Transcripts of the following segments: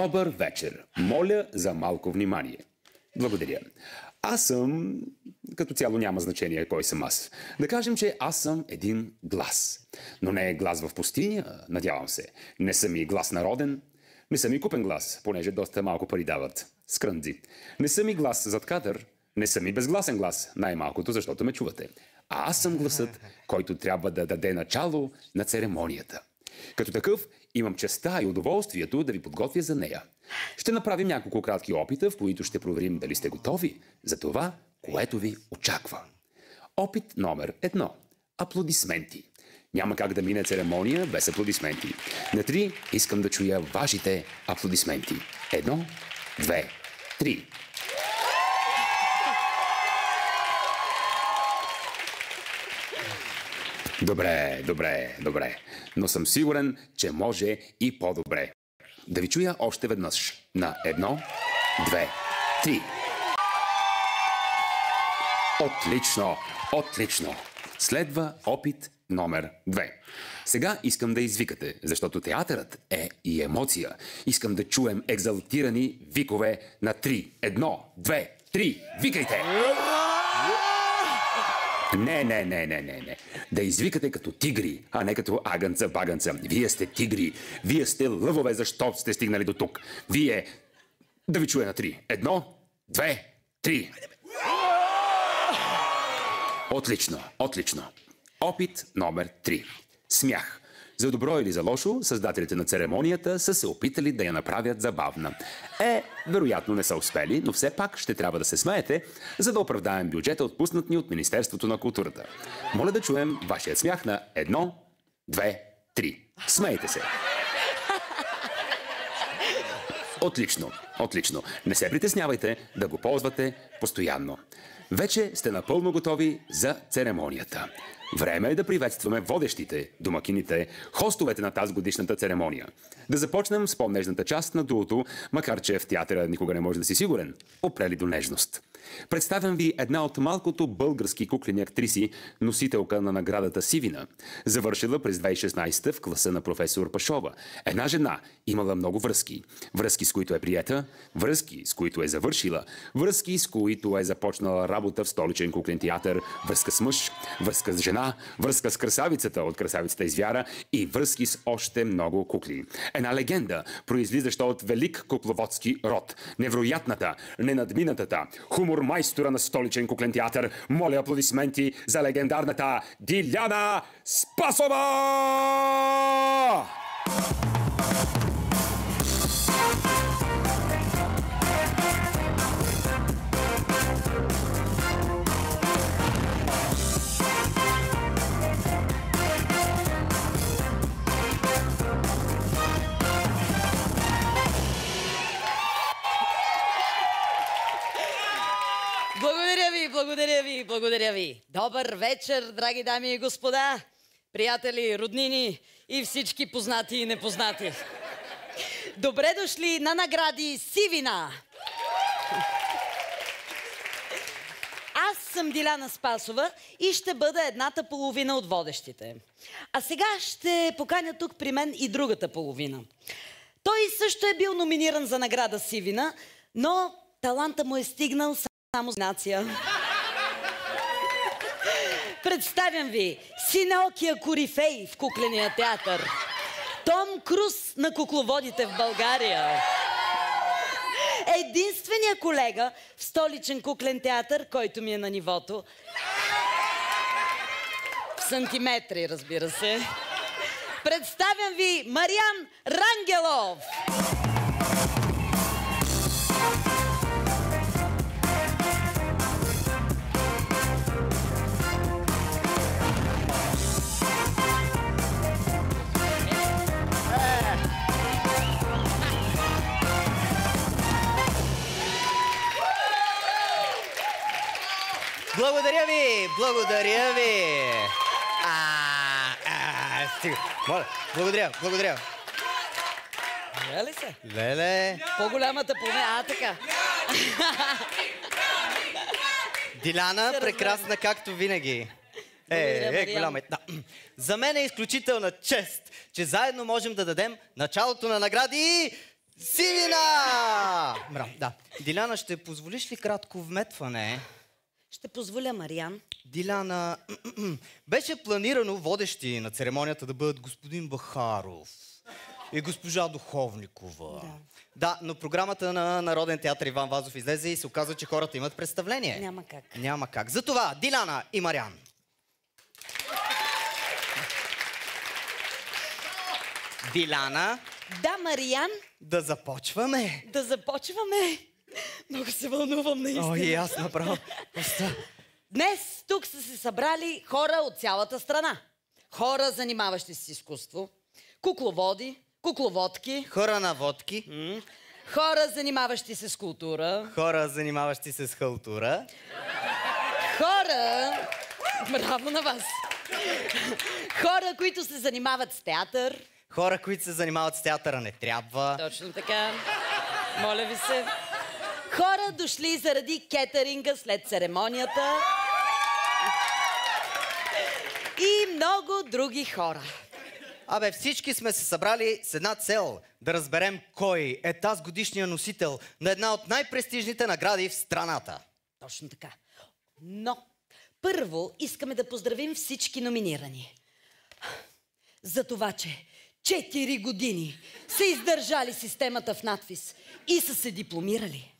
Добър вечер. Моля за малко внимание. Благодаря. Аз съм... Като цяло няма значение кой съм аз. Да кажем, че аз съм един глас. Но не е глас в пустиня, надявам се. Не съм и глас народен. Не съм и купен глас, понеже доста малко пари дават. Скрънди. Не съм и глас зад кадър. Не съм и безгласен глас. Най-малкото, защото ме чувате. А аз съм гласът, който трябва да даде начало на церемонията. Като такъв, имам честа и удоволствието да ви подготвя за нея. Ще направим няколко кратки опита, в които ще проверим дали сте готови за това, което ви очаква. Опит номер 1. Аплодисменти. Няма как да мине церемония без аплодисменти. На 3 искам да чуя вашите аплодисменти. 1, 2, 3. Добре. Но съм сигурен, че може и по-добре. Да ви чуя още веднъж. На 1, 2, 3. Отлично. Следва опит номер 2. Сега искам да извикате, защото театърът е и емоция. Искам да чуем екзалтирани викове на 3. 1, 2, 3. Викайте! Не. Да извикате като тигри, а не като агънца-багънца. Вие сте тигри. Вие сте лъвове, защо сте стигнали до тук. Вие... Да ви чуя на 3. 1, 2, 3. Отлично. Опит номер 3. Смях. За добро или за лошо, създателите на церемонията са се опитали да я направят забавна. Вероятно не са успели, но все пак ще трябва да се смеете, за да оправдаем бюджета, отпуснат ни от Министерството на културата. Моля да чуем вашият смях на 1, 2, 3. Смейте се! Отлично. Не се притеснявайте да го ползвате постоянно. Вече сте напълно готови за церемонията. Време е да приветстваме водещите, домакините, хостовете на тази годишната церемония. Да започнем с по-нежната част на дуото, макар че в театъра никога не може да си сигурен. Опрели до нежност. Представям ви една от малкото български куклени актриси, носителка на наградата Сивина. Завършила през 2016 в класа на професор Пашова. Една жена имала много връзки. Връзки, с които е приета, връзки, с които е завършила, връзки, с които е започнала работа в столичен куклен театър, връзка с мъж, връзка с жена, връзка с красавицата от красавицата извяра и връзки с още много кукли. Една легенда, произлизаща от велик кукловодски род. Невероятната, ненадминатата, хумор-майстора на столичен куклен театър. Моля аплодисменти за легендарната Диляна Спасова! Благодаря ви. Добър вечер, драги дами и господа, приятели, роднини и всички познати и непознати. Добре дошли на награди Сивина! Аз съм Диляна Спасова и ще бъда едната половина от водещите. А сега ще поканя тук при мен и другата половина. Той също е бил номиниран за награда Сивина, но таланта му е стигнал само с нация. Представям ви синеокия корифей в кукления театър. Том Круз на кукловодите в България. Единственият колега в столичен куклен театър, който ми е на нивото. В сантиметри, разбира се. Представям ви Мариан Рангелов. Благодаря ви! Моля, благодаря. Леле ли се? Леле! По-голямата поне, така. Диляна, прекрасна както винаги. Голяма. Да. За мен е изключителна чест, че заедно можем да дадем началото на награди Сивина! Браво, да. Диляна, ще позволиш ли кратко вметване? Ще позволя, Мариан. Диляна, беше планирано водещи на церемонията да бъдат господин Бахаров и госпожа Духовникова. Да, но програмата на Народен театър Иван Вазов излезе и се оказа, че хората имат представление. Няма как. Няма как. Затова Диляна и Мариан. Диляна. Да, Мариан. Да започваме. Да започваме. Много се вълнувам наистина. О, и аз направо. Днес тук са се събрали хора от цялата страна. Хора, занимаващи се с изкуство. Кукловоди, кукловодки. Хора на водки. Хора, занимаващи се с култура. Хора, занимаващи се с халтура. Хора... Браво на вас! Хора, които се занимават с театър. Хора, които се занимават с театъра, не трябва. Точно така. Моля ви се. Хора, дошли заради кетеринга след церемонията. И много други хора. Абе, всички сме се събрали с една цел. Да разберем кой е тази годишния носител на една от най-престижните награди в страната. Точно така. Но първо искаме да поздравим всички номинирани. За това, че 4 години са издържали системата в надвис и са се дипломирали.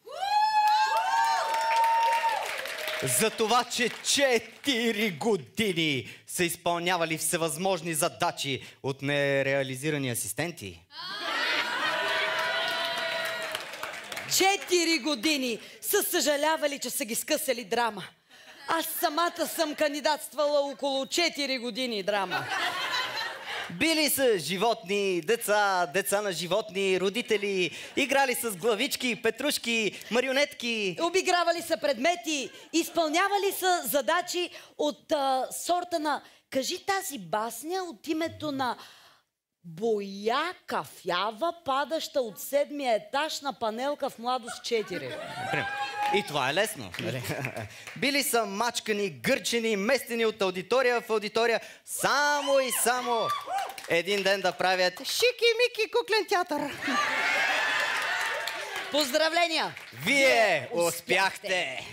За това, че 4 години са изпълнявали всевъзможни задачи от нереализирани асистенти. 4 години са съжалявали, че са ги скъсали драма. Аз самата съм кандидатствала около 4 години драма. Били са животни, деца, деца на животни, родители, играли с главички, петрушки, марионетки. Обигравали са предмети, изпълнявали са задачи от сорта на кажи тази басня от името на боя кафява, падаща от 7-я етаж на панелка в Младост 4. И това е лесно. Били са мачкани, гърчени, местени от аудитория в аудитория, само и само един ден да правят шики-мики куклен театър. Поздравления! Вие успяхте!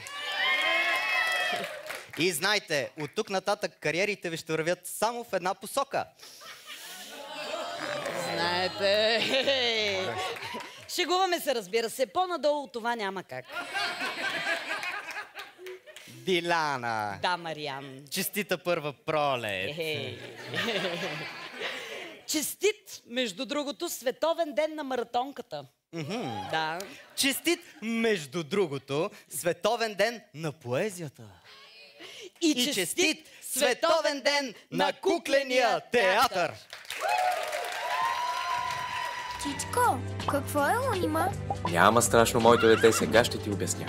И знайте, от тук нататък кариерите ви ще вървят само в една посока. Знаете... Шегуваме се, разбира се. По-надолу от това няма как. Диляна. Да, Мариан. Честита първа пролет. Честит, между другото, световен ден на маратонката. Да. Честит, между другото, световен ден на поезията. И честит световен ден на кукления театър. Чичко, какво е Унима? Няма страшно, моето дете, сега ще ти обясня.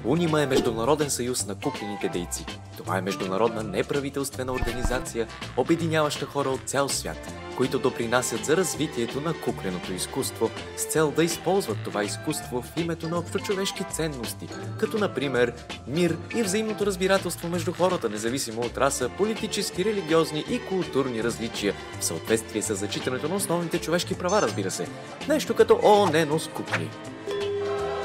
Унима е Международен съюз на куклените дейци. Това е международна неправителствена организация, обединяваща хора от цял свят, които допринасят за развитието на кукленото изкуство с цел да използват това изкуство в името на общочовешки ценности, като например мир и взаимното разбирателство между хората, независимо от раса, политически, религиозни и културни различия, в съответствие с зачитането на основните човешки права, разбира се. Нещо като ООН, но с кукли.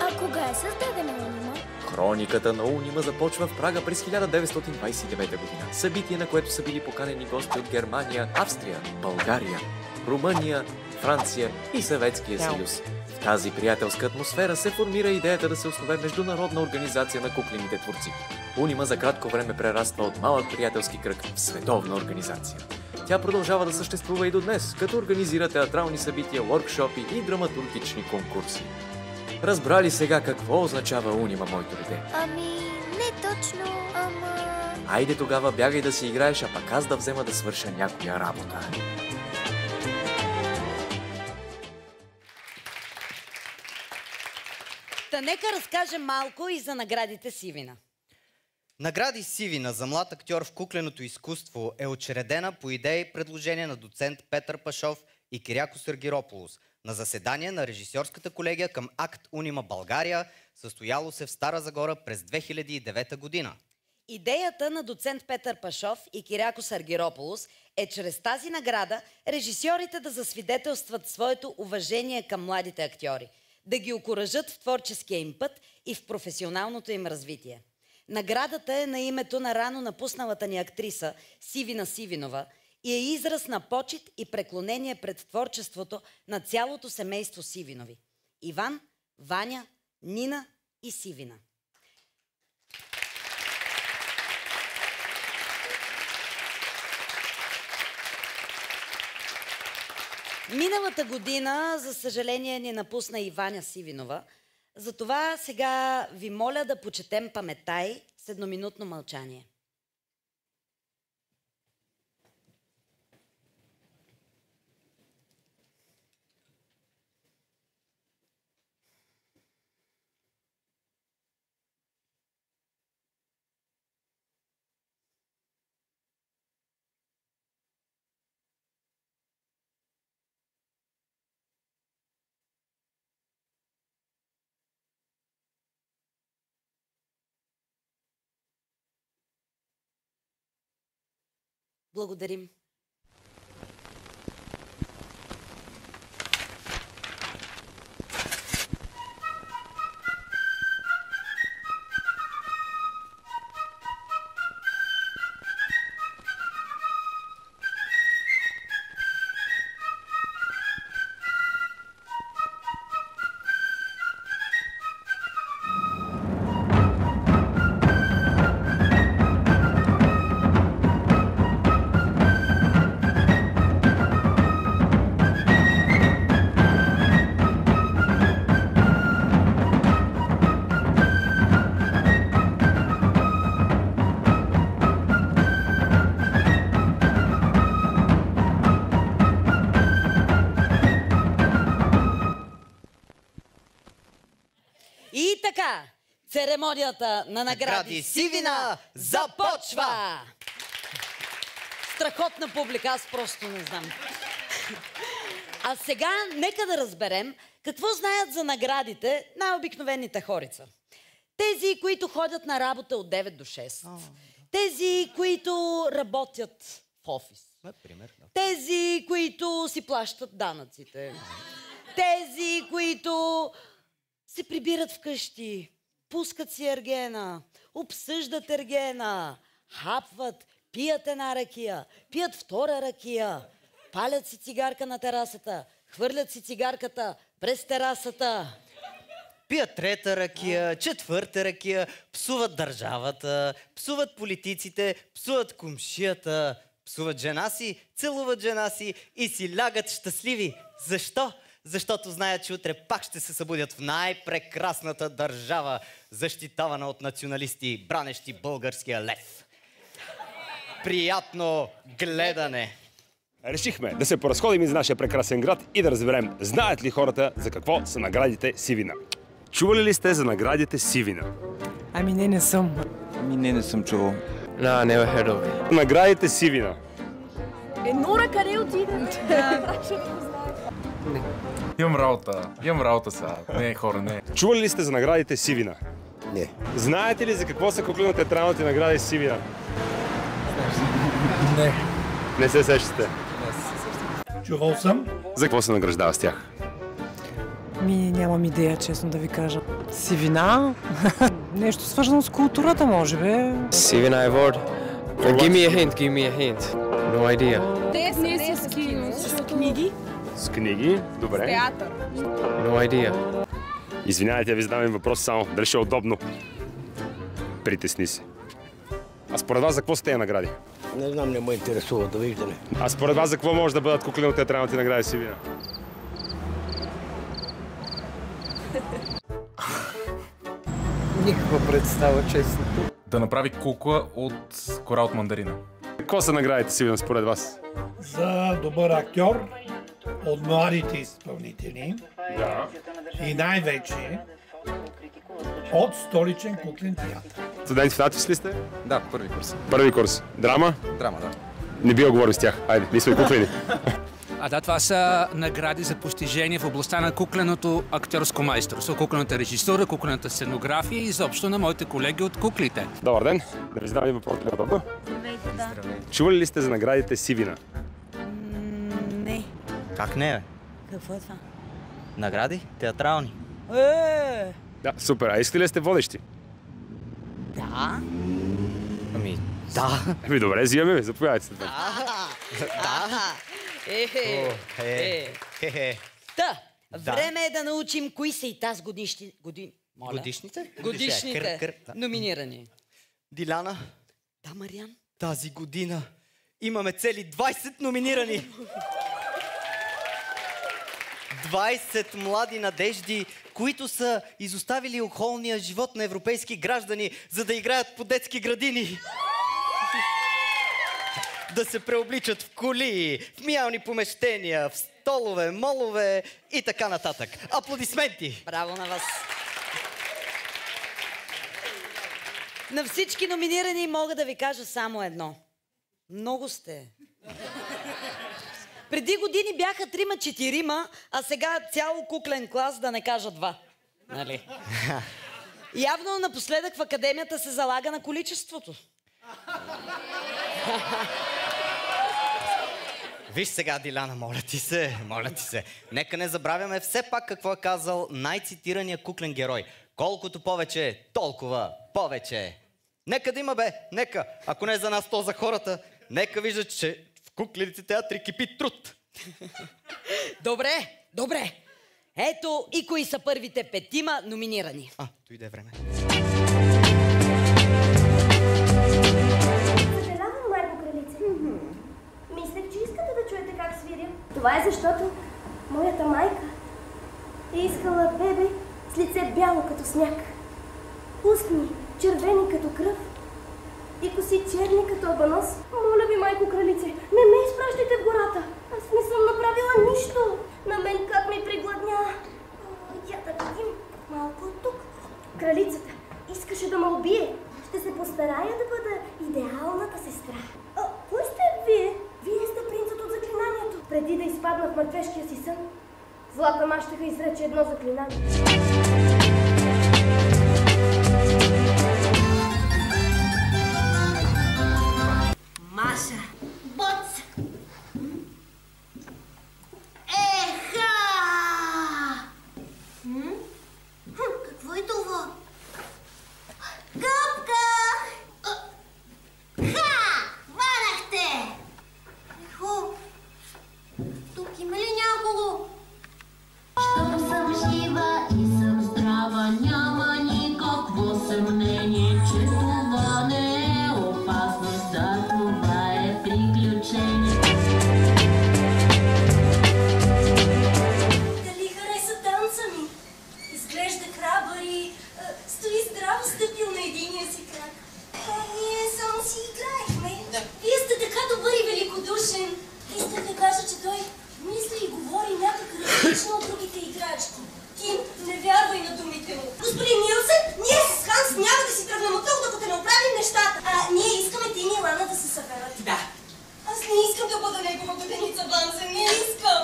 А кога е създадена Унима? Хрониката на Унима започва в Прага през 1929 година. Събитие, на което са били поканени гости от Германия, Австрия, България, Румъния, Франция и Съветския съюз. В тази приятелска атмосфера се формира идеята да се основе международна организация на куклените творци. Унима за кратко време прераства от малък приятелски кръг в световна организация. Тя продължава да съществува и до днес, като организира театрални събития, воркшопи и драматургични конкурси. Разбрали сега какво означава Унима, моето дете? Ами, не точно, ама... Айде тогава бягай да си играеш, а пък аз да взема да свърша някоя работа. Та нека разкажем малко и за наградите Сивина. Награди Сивина за млад актьор в кукленото изкуство е учредена по идея и предложение на доцент Петър Пашов и Киряко Сергирополос на заседание на режисьорската колегия към Акт Унима България, състояло се в Стара Загора през 2009 година. Идеята на доцент Петър Пашов и Кирякос Аргирополос е чрез тази награда режисьорите да засвидетелстват своето уважение към младите актьори, да ги окуражат в творческия им път и в професионалното им развитие. Наградата е на името на рано напусналата ни актриса Сивина Сивинова и е израз на почит и преклонение пред творчеството на цялото семейство Сивинови – Иван, Ваня, Нина и Сивина. Миналата година, за съжаление, ни напусна и Ваня Сивинова. Затова сега ви моля да почетем паметта й с едноминутно мълчание. Благодарим. И така, церемонията на награди Сивина започва! Страхотна публика, аз просто не знам. А сега нека да разберем какво знаят за наградите най-обикновените хорица. Тези, които ходят на работа от 9 до 6. Тези, които работят в офис. Тези, които си плащат данъците. Тези, които се прибират вкъщи, пускат си ергена, обсъждат ергена, хапват, пият една ракия, пият втора ракия, палят си цигарка на терасата, хвърлят си цигарката през терасата. Пият трета ракия, четвърта ракия, псуват държавата, псуват политиците, псуват комшията, псуват жена си, целуват жена си и си лягат щастливи. Защо? Защото знаят, че утре пак ще се събудят в най-прекрасната държава, защитавана от националисти, бранещи българския лев. Приятно гледане! Решихме да се поразходим из нашия прекрасен град и да разберем, знаят ли хората за какво са наградите Сивина. Чували ли сте за наградите Сивина? Ами не съм. Не съм чувал. No, never heard of it. Наградите Сивина. Нора, къде отиде? Имам работа сега. Не, хора, не. Чували ли сте за наградите Сивина? Не. Знаете ли за какво са куплени театралните награди Сивина? Не. Не се сещате? Чувал съм. За какво се награждава с тях? Нямам идея, честно да ви кажа. Сивина? Нещо свързано с културата, може би. Сивина Award. Give me a hint. No idea. Не с кино, с книги. С книги? Добре. Театър. No idea. Извинявайте, ви задавам въпрос само. Дали ще е удобно? Притесни се. А според вас за какво са тези награди? Не знам, не ме интересува, довиждане. А според вас за какво може да бъдат куклени от театралните награди Сивина? Никаква представа, честно. Да направи кукла от кора от мандарина. Какво са наградите Сивина според вас? За добър актьор от младите изпълнители. Да. И най-вече от столичен куклен театър. Студенти в надпис ли сте? Да, първи курс. Първи курс. Драма? Драма, да. Не бива говорим с тях. Айде, ние сме куклени. Да, това са награди за постижение в областта на кукленото актьорско майсторство, куклената режисура, куклената сценография и изобщо на моите колеги от куклите. Добър ден! Да ви задам въпрос ли удобно? Здравейте, да. Чували ли сте за наградите Сивина? Не. Как не, бе? Какво е това? Награди? Театрални. Да, супер. А искате ли сте водещи? Да. Ами, да. Ами добре, взимаме, заповядайте. Та, време е да научим кои са и тази Годишните? Годишните номинирани. Диляна? Да, Мариан? Тази година имаме цели 20 номинирани. 20 млади надежди, които са изоставили околния живот на европейски граждани, за да играят по детски градини. Да се преобличат в коли, в миялни помещения, в столове, молове и така нататък. Аплодисменти! Браво на вас! На всички номинирани мога да ви кажа само едно. Много сте. Преди години бяха 3-4, а сега цял куклен клас, да не кажа 2. Нали? Явно напоследък в академията се залага на количеството. Виж сега, Диляна, моля ти се. Нека не забравяме все пак какво е казал най-цитираният куклен герой. Колкото повече, толкова повече. Нека да има, бе, нека. Ако не за нас, то за хората. Нека виждат, че в куклените театри кипи труд. Добре. Ето и кои са първите 5 номинирани. Дойде време. Съжалявам, Марко Кралице. Мислех, че искате да чуете как свиря. Това е защото моята майка е искала бебе с лице бяло като сняг, устни червени като кръв и коси черни като абанос. Моля ви, майко Кралице, не ме изпращайте в гората. Аз не съм направила нищо. На мен как ми пригладня. Я да видим малко от тук. Кралицата искаше да ме убие. Ще се постарая да бъда идеалната сестра. Кой сте вие? Вие сте принцът от заклинанието. Преди да изпадна в мъртвешкия си сън, Злата мащеха изрече едно заклинание. Маша! Боц! Еха! Какво е това? Капка! Ха! Варахте! Ехо! Тук има ли някого? Щом съм жива и съм здрава, няма никакво съмнение, че това не е опасност, а това е приключение. Дали хареса танца ми? Изглежда храбър и стои здраво стъпил на единия си крак. Ние само си играехме. Вие сте така добър и великодушен. Исках да кажа, че той мисли и говори някак различно от другите играчки. Ти не вярвай на думите му. Господин Нилсен, ние с Ханс няма да си тръгнем от тук, докато не оправим нещата. Ние искаме Тин и Лана да се съберат. Да. Аз не искам да бъда негова годеница, Банзе, не искам.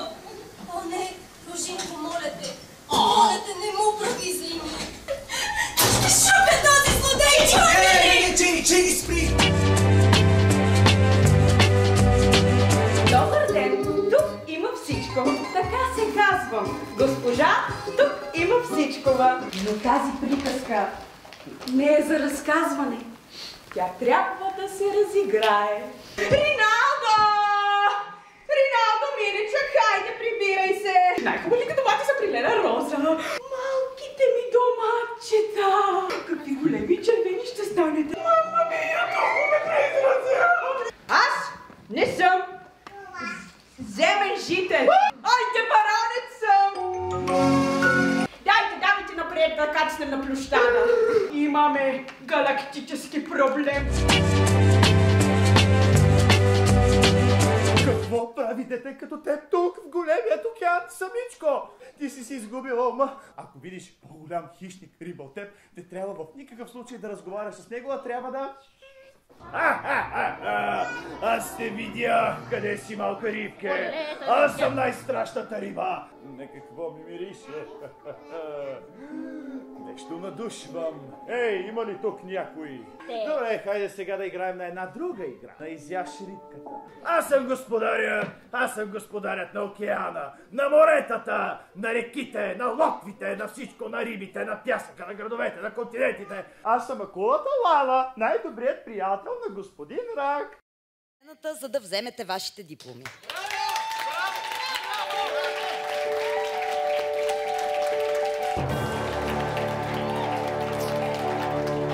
О, не, Рожинко, моля те. Моля те, не му прави злини. Ще шупя този злодей, Чини, спри! Добър ден! Тук има всичко. Така се казвам. Госпожа, тук има всичкова. Но тази приказка не е за разказване. Тя трябва да се разиграе. Риналдо! Риналдо, миличък, хайде, прибирай се! Най-хубавите домати са при Лена Роза. Малките ми доматчета! Какви големи червени ще станете! Мама мия, много ме презразява! Аз не съм земен жител! Айде, баранец съм! Давайте напред да кацнем на площада. Имаме галактически проблем. Какво прави дете като теб тук в големият океан, самичко? Ти си изгубила ума. Ако видиш по-голям хищник риба от теб, не трябва в никакъв случай да разговаряш с него, а трябва да... Аз те видях, къде си, малка рибке. Аз съм най-страшната риба. Не, какво ми мирише? Нещо надушвам. Ей, има ли тук някой? Добре, хайде сега да играем на една друга игра. На изяш рибката. Аз съм господарят на океана, на моретата, на реките, на локвите, на всичко, на рибите, на пясъка, на градовете, на континентите. Аз съм акулата Лала, най-добрият приятел на господин Рак. За да вземете вашите дипломи.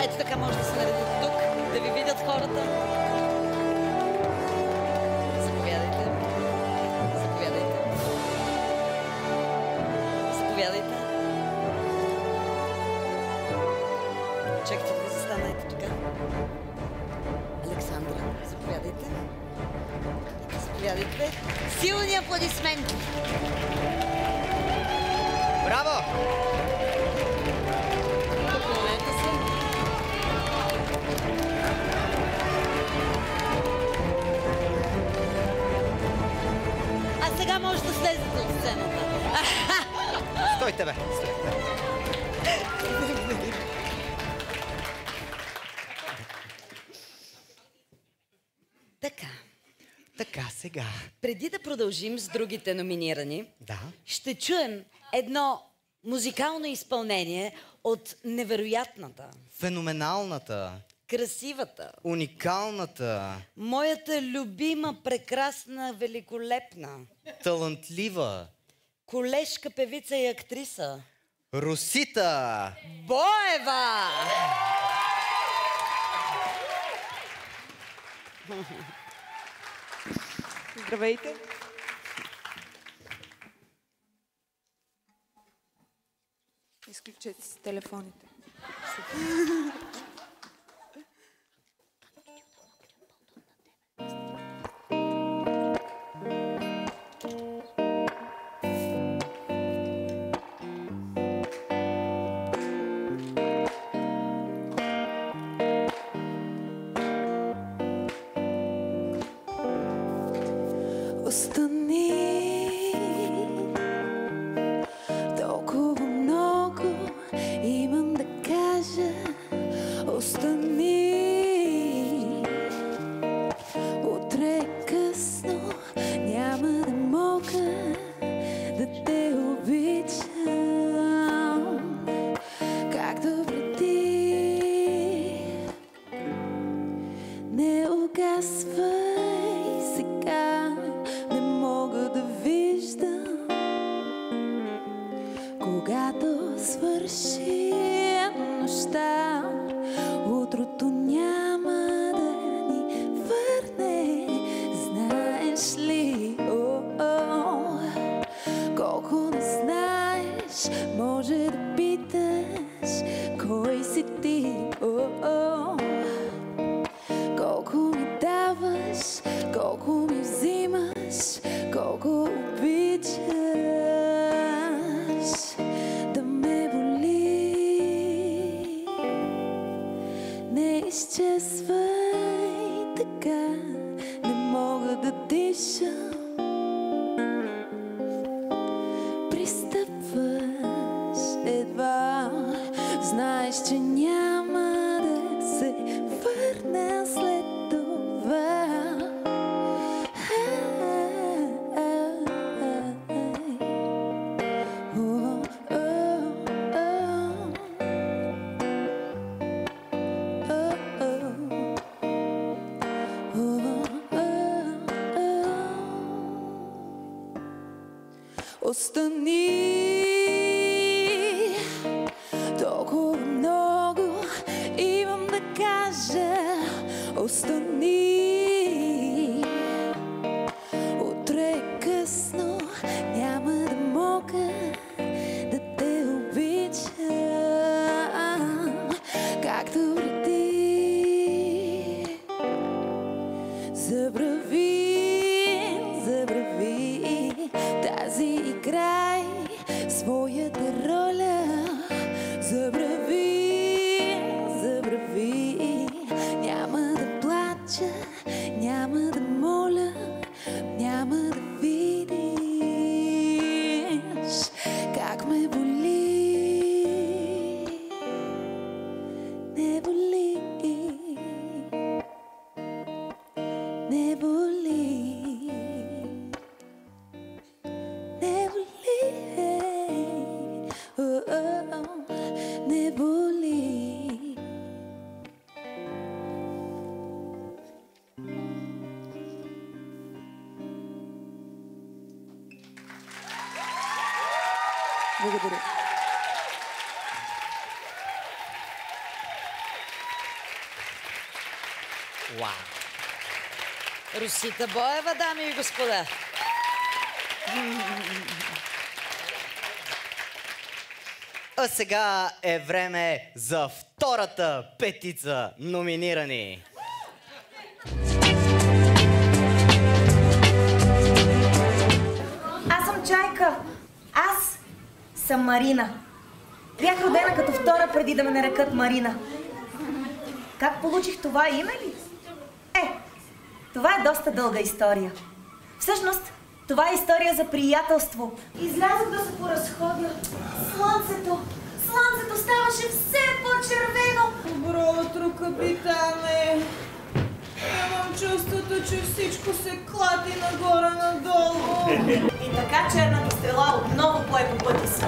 Ето така може да се наредите тук, да ви видят хората. Заповядайте. Заповядайте. Заповядайте. Чакайте да ви застана ето тук. Александра, заповядайте. Заповядайте. Силни аплодисменти! Браво! Поклонете се. А сега може да слезете от сцената. Стойте, бе! Стойте. Така, сега. Преди да продължим с другите номинирани, да, ще чуем едно музикално изпълнение от невероятната, феноменалната, красивата, уникалната, моята любима, прекрасна, великолепна, талантлива, колежка, певица и актриса Росита Боева! Здравейте! Изключете си телефоните. Остани, толкова много имам да кажа. Остани, утре е късно, няма да мога да те обичам, както преди. Не угасвай сега, не мога да виждам, когато свърши нощта, утрото няма да ни върне. Знаеш ли, колко не знаеш, може да питаш кой си ти. Колко ми даваш, колко ми взимаш, колко обичаш да ме боли. Не изчезвай така, не мога да дишам. Пристъпваш едва, знаеш, че няма да се върна след това. Остани, толкова много имам да кажа. Остани, утре е късно, няма да мога да те обичам, както преди. Забрави тази играй своята роля. Забрави, няма да плача, няма да моля. Благодаря. Вау! Росита Боева, дами и господа. А сега е време за втората петица номинирани. Аз съм Чайка. Аз съм Марина. Бях родена като втора преди да ме нарекат Марина. Как получих това име ли? Това е доста дълга история. Всъщност, това е история за приятелство. Излязох да се поразходя. Слънцето ставаше все по-червено. Добро утро, капитане. Имам чувството, че всичко се клати нагоре-надолу. И така черната стрела отново пое по пътя си.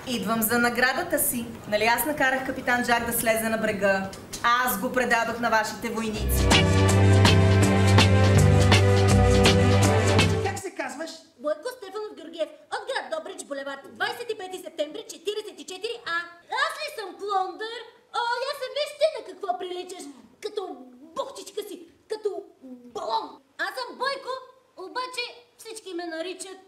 Идвам за наградата си. Нали аз накарах капитан Джак да слезе на брега? Аз го предадох на вашите войници. Как се казваш? Бойко Стефанов Георгиев от град Добрич, булевард 25 септември 44А. Аз ли съм Клондър? Я се виж ти на какво приличаш. Като бухчичка си, като балон. Аз съм Бойко, обаче всички ме наричат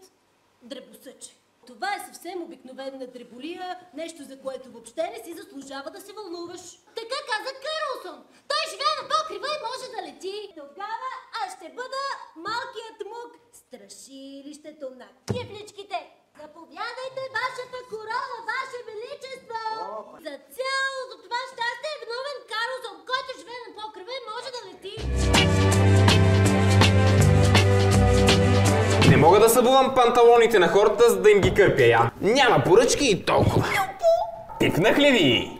дребосъче. Това е съвсем обикновена дреболия, нещо за което въобще не си заслужава да се вълнуваш. Така каза Карлсон. Той живее на покрива и може да лети. Тогава аз ще бъда малкият мук, страшилището на кифличките. Заповядайте, вашата корола, ваше величество! За цялото това щастие е виновен Карлсон, който живее на покрива и може да лети. Не мога да събувам панталоните на хората, за да им ги кърпя я. Няма поръчки и толкова. Пипнах ли ви?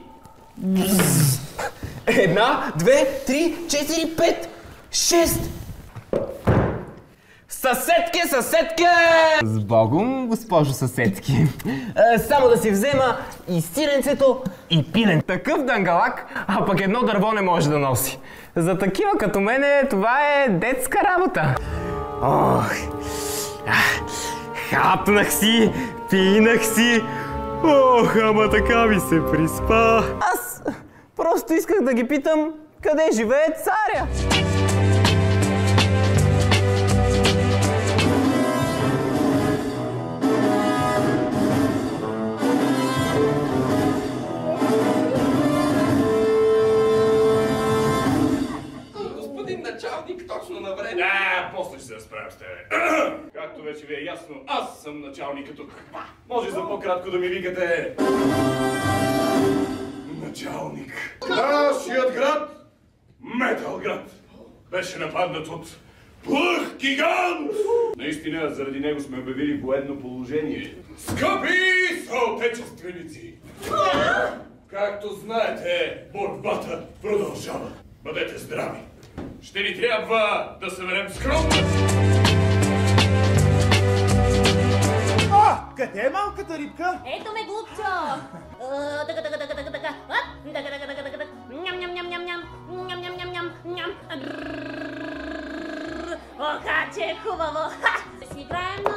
1, 2, 3, 4, 5, 6. Съседки! С Богом, госпожо съседки. Само да си взема и сиренцето, и пилен. Такъв дангалак, а пък едно дърво не може да носи. За такива като мене, това е детска работа. Ох, хапнах си, пинах си. Ох, ама така ми се приспа. Аз просто исках да ги питам, къде живее царя. Господин началник, точно на време. После ще се разправям с тебе. Както вече ви е ясно, аз съм началника тук. Може за по-кратко да ми викате... началник. Нашият град, Металград, беше нападнат от плъх гигант. Наистина, заради него сме обявили военно положение. Скъпи съотечественици! Както знаете, борбата продължава. Бъдете здрави! Ще ни трябва да съберем скромно. Къде е малката рибка? Ето ме, глупчо! Оха, че е хубаво! Да си играем на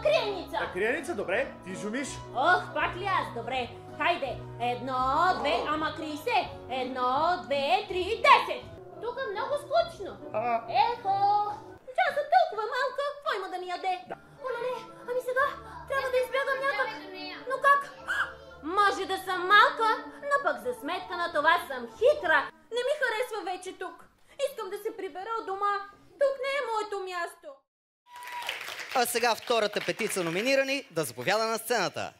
криеница! На криеница, добре. Ти жумиш. Ох, пак ли аз? Добре. Хайде. 1, 2, ама крий се. 1, 2, 3, 10. Тук е много скучно. Ехо! Тя съм толкова малка, кой има да ми яде? Оле, ами сега трябва да избягам някак. Но как? Може да съм малка, но пък за сметка на това съм хитра. Не ми харесва вече тук. Искам да се прибера от дома. Тук не е моето място. А сега втората петица номинирани да заповяда на сцената.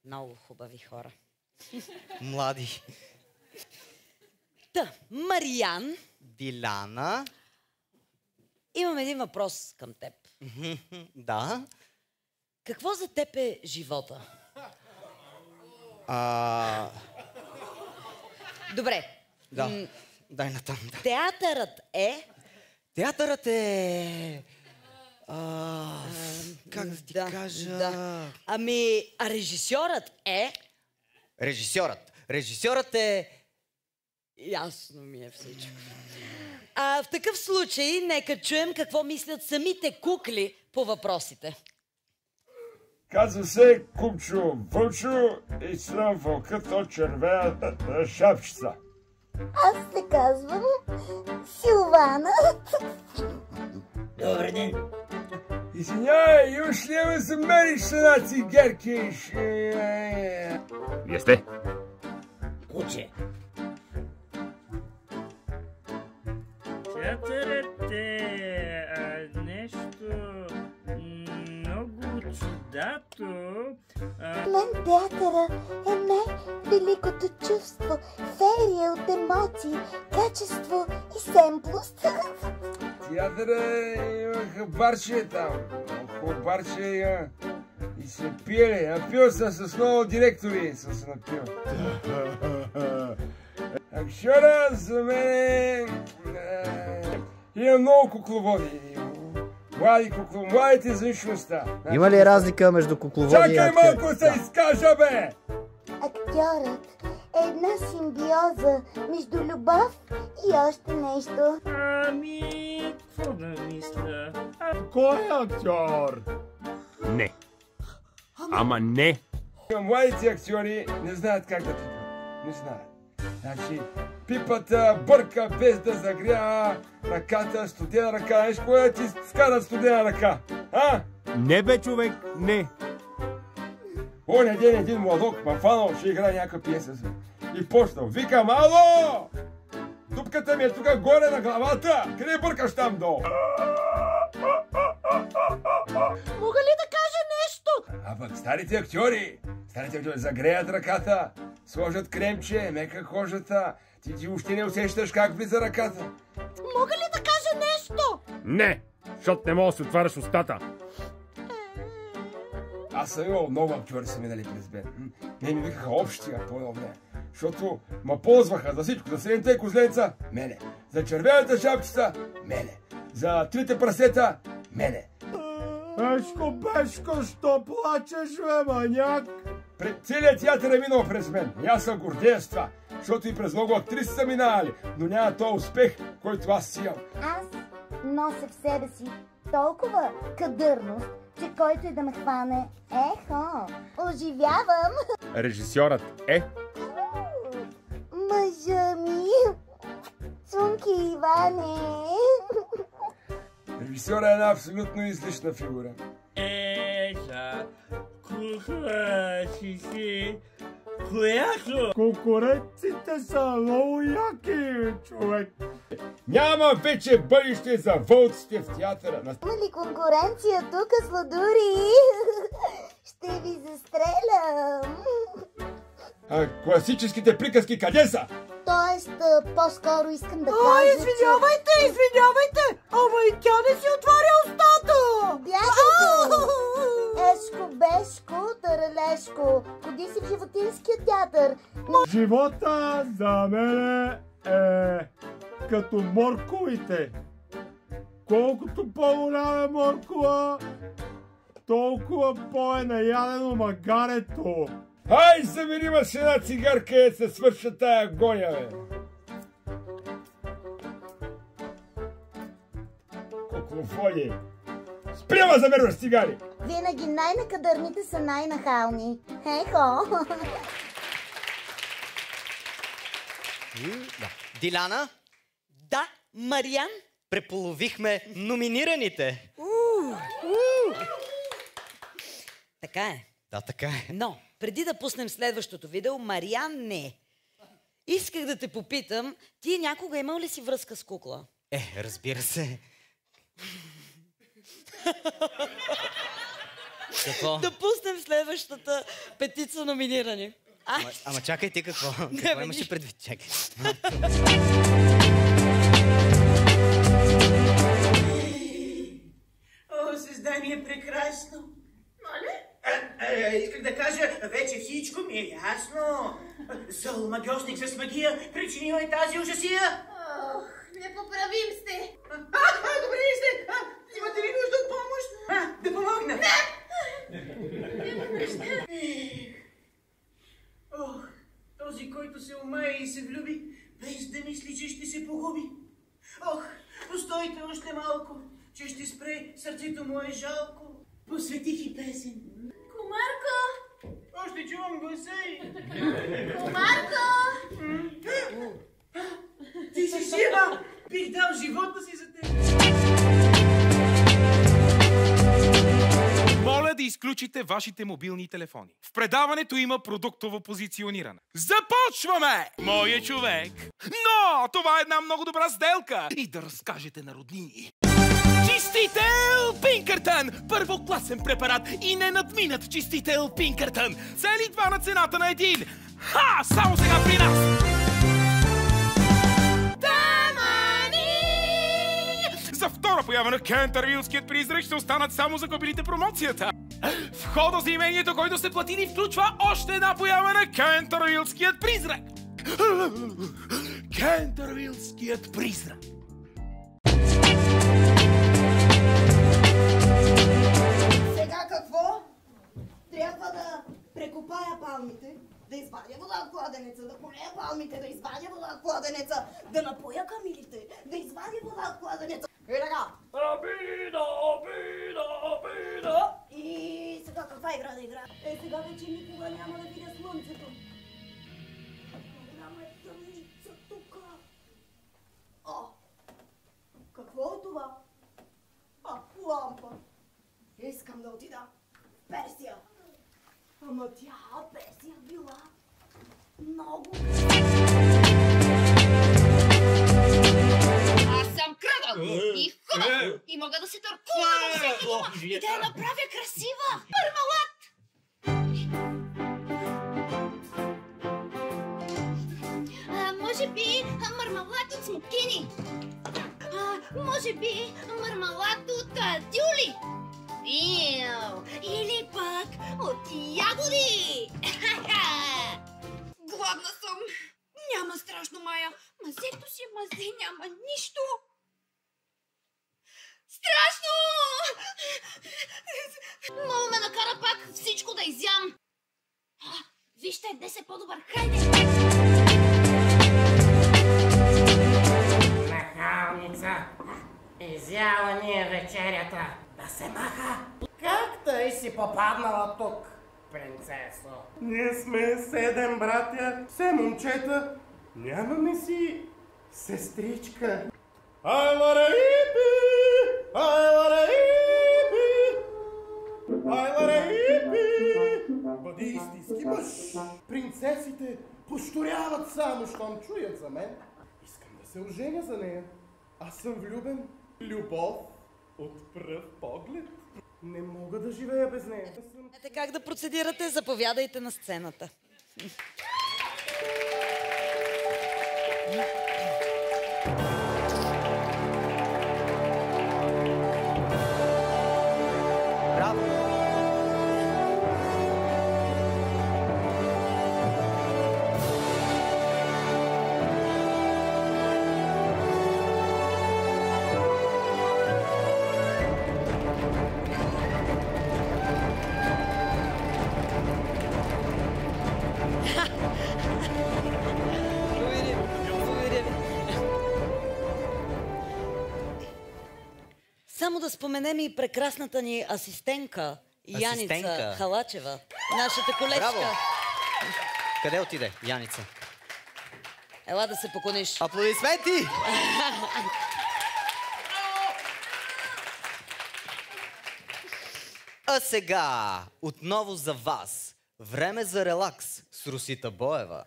Много хубави хора. Млади. Та, Мариан. Диляна. Имам един въпрос към теб. Да. Какво за теб е живота? Добре. Да. Дай натам. Да. Театърът е... Театърът е... как да ти кажа... Да. Ами, а режисьорът е... Режисьорът е... Ясно ми е всичко. В такъв случай, нека чуем какво мислят самите кукли по въпросите. Казва се Кумчо Вълчо и съм вълкът от червената шапчица. Аз се казвам Силвана. Добър ден. Извинявай, имаш ли да замериш с една цигарки? Вие сте? Куче. Театърът е нещо много чудато. Мен театъра е най-великото чувство, ферия от емоции, качество и семплост. Театъра имаха барче там. Хубаво барче има. И се пиели. Напил съм с много директори. Съм се напил. Актьора за мен има много кукловоди. Млади кукловоди. Младите за личността. Има ли разлика между кукловоди и актьор? Чакай малко се изкажа, бе! Актьорът е една симбиоза между любов и още нещо. Ами, какво да мисля? Кой е актьор? Не. Ама не. Младите актьори не знаят как да пипат. Не знаят. Значи, пипата бърка без да загрява ръката, студена ръка. Знаеш кое ти вкарат студена ръка? А? Не бе, човек, не. Оня ден един младок ма фанал, ще играе някаква пиеса. И почнал. Викам, ало! Дупката ми е тук горе на главата. Къде бъркаш там долу? Мога ли да кажа нещо? А пък старите актьори загреят ръката, сложат кремче, мека кожата. Ти въобще не усещаш как влиза ръката. Мога ли да кажа нещо? Не, защото не мога да си отваряш устата. Аз съм имал много актьори са минали през мен. Не ми викаха общия по едно време. Защото ма ползваха за всичко. За седемте козленца – мене. За червената шапчица – мене. За трите прасета – мене. Бешко, що плачеш, бе, маняк? Целият театър е минал през мен. И аз съм гордея с това. Защото и през много актриси са минали. Но няма този успех, който аз си имам. Аз нося в себе си толкова кадърност, че който и да ме хване, ехо, оживявам. Режисьорът е... Мъжа ми. Цунки Иване. Режисьорът е една абсолютно излишна фигура. Кукла си. Която? Конкуренците са много яки, човек. Няма вече бъдеще за вълците в театъра. Има ли конкуренция тук, сладури? Ще ви застрелям. Класическите приказки къде са? Тоест, по-скоро искам да кажа, Извинявайте! Ама и тя не си отваря устата! Бягайте! Ешко, бешко, таралешко. Ходи си в животинския театър. Живота за мен е като морковите. Колкото по-голяма е моркова, толкова по-е наядено магарето. Ай, замери ма с една цигарка и се свърша тая гоня, бе. Куклофони. Спряма замерваш цигари! Винаги най-накадърните са най-нахални. Ехо! Диляна? Да, Мариан? Преполовихме номинираните. Така е. Да, така е. Но, преди да пуснем следващото видео, Мариан не. Исках да те попитам, ти някога имал ли си връзка с кукла? Разбира се. Какво? Да пуснем следващата петица номинирани. Ама чакай ти какво? Какво имаше предвид? Чакай. О, създание е прекрасно. Нали? Исках да кажа, вече всичко ми е ясно. Зъл магиосник с магия причинил е тази ужасия. Ох, непоправим сте. Добре ли сте? Имате ли нужда от помощ? Да помогна. Ох, този, който се умае и се влюби, без да мисли, че ще се погуби. Ох, постойте още малко, че ще спре, сърцето му е жалко. Посветих и песен. Комарко! Още чувам гласа й. Комарко! Ти си жива! Бих дал живота си за теб. Моля да изключите вашите мобилни телефони. В предаването има продуктово позициониране. Започваме! Моя човек! Но това е една много добра сделка! И да разкажете на роднини. Чистител Пинкъртън! Първокласен препарат и не надминат чистител Пинкъртън! Цели 2 на цената на 1! Ха! Само сега при нас! За втора поява на Кентървилският призрак ще останат само загубилите промоцията. Входа за имението, който сте платили, включва още една поява на Кентървилският призрак. Кентървилският призрак. Сега какво? Трябва да прекопая палмите, да извадя вода от кладенеца, да полея палмите, да извадя вода от кладенеца, да напоя камилите, да извадя вода от кладенеца. И така. Обида. И сега каква игра да игра? Сега вече никога няма да видя слънцето. Голяма е тъмница тук. О, какво е това? Лампа. Искам да отида в Персия. Ама тя Персия била много... Аз съм кръгъл и хубав и мога да се търкувам във всеки дома и да я направя красива. Мармалад! Може би мармалад от смокини. Може би мармалад от дюли. Или пък от ягоди. Гладна съм. Няма страшно, Майя. Мазето си мазе, няма нищо. Страшно! Мога ме накара пак всичко да изям. Вижте, днес е по-добър. Хайде! Нахалница, изяла ни е вечерята. Да се маха. Как тъй си попаднала тук, принцесо? Ние сме 7 братя, 7 момчета. Нямаме си сестричка. Айлараипи! Айлараипи! Айлараипи! Бъди истински мъж. Принцесите пощуряват само, щом чуят за мен. Искам да се оженя за нея. Аз съм влюбен. Любов от пръв поглед. Не мога да живея без нея. Знаете как да процедирате? Заповядайте на сцената. Само да споменем и прекрасната ни асистентка Яница Халачева, нашата колежка. Браво! Къде отиде Яница? Ела да се поклониш. Аплодисменти! А сега, отново за вас, време за релакс с Росита Боева.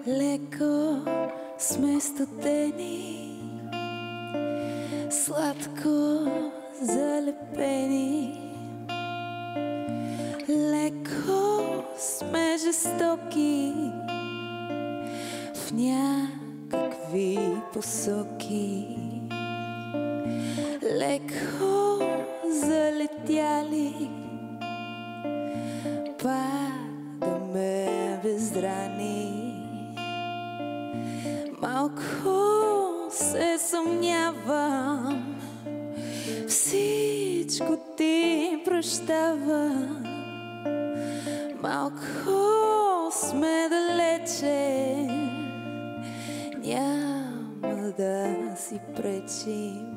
леко сме студени, сладко залепени. Леко сме жестоки в някакви посоки. Леко залетяли, падаме бездрани. Малко се съмнявам, всичко ти прощава. Малко сме далече, няма да си пречим.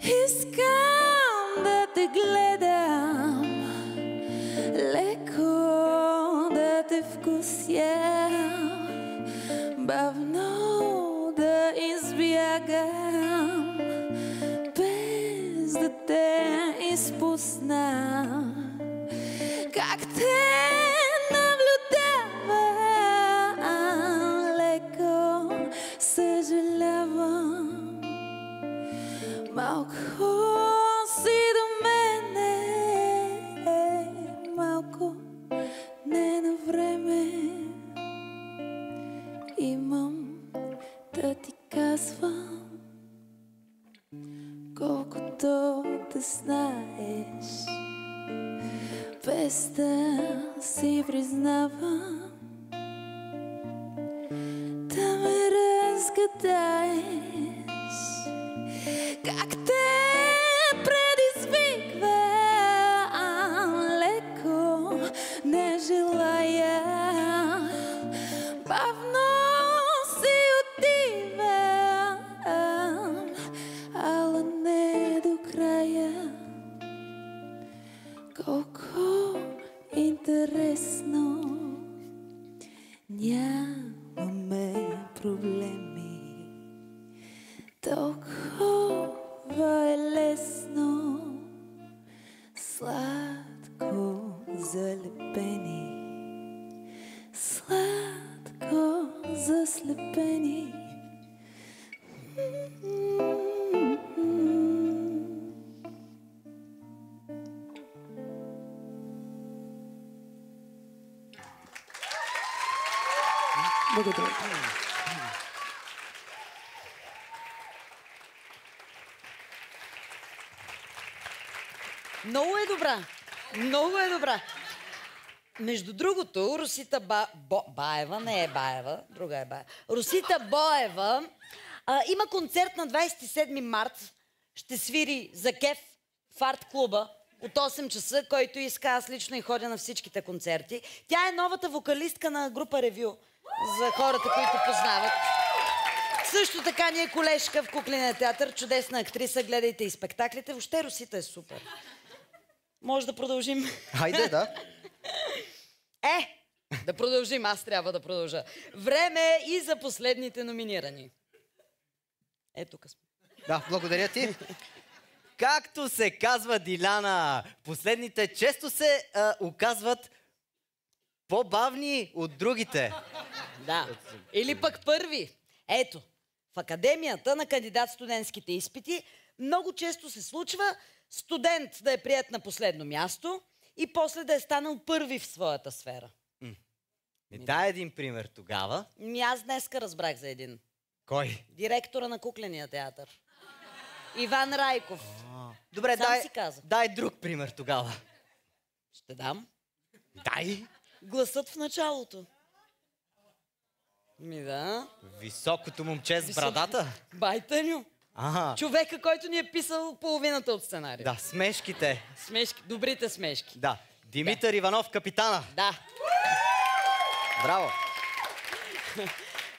Искам да те гледам, леко да те вкуся, бавно да избягам, без да те изпусна. Как те наблюдавам, леко съжалявам. Малко си до мене, малко не на време. Имам да ти казвам, колкото да знаеш, без да си признавам, да ме разгадаеш. Как те предизвиквам, леко не желая, бавно си отивам, ала не до края. Колко интересно, нямаме проблеми. Толкова е лесно, сладко залепени, сладко заслепени. Благодаря. Много е добра. Много е добра. Между другото, Росита Баева, не е Баева, друга е Баева. Росита Боева има концерт на 27 март. Ще свири за кеф в арт-клуба от 8 часа, който иска. Аз лично и ходя на всичките концерти. Тя е новата вокалистка на група Ревю, за хората, които познават. Също така ни е колежка в Кукления театър, чудесна актриса, гледайте и спектаклите. Въобще Росита е супер. Може да продължим? Хайде, да. Да продължим, аз трябва да продължа. Време е и за последните номинирани. Тук сме. Да, благодаря ти. Както се казва Диляна, последните често се оказват по-бавни от другите. Да. Или пък първи. Ето, в Академията на кандидат-студентските изпити много често се случва студент да е приет на последно място и после да е станал първи в своята сфера. Дай един пример тогава. Аз днеска разбрах за един. Кой? Директора на Кукления театър. Иван Райков. Добре, дай друг пример тогава. Ще дам. Дай. Гласът в началото. Да. Високото момче с брадата? Байтаню. Човека, който ни е писал половината от сценария. Да, смешките. Добрите смешки. Да. Димитър Иванов, капитана. Да. Браво.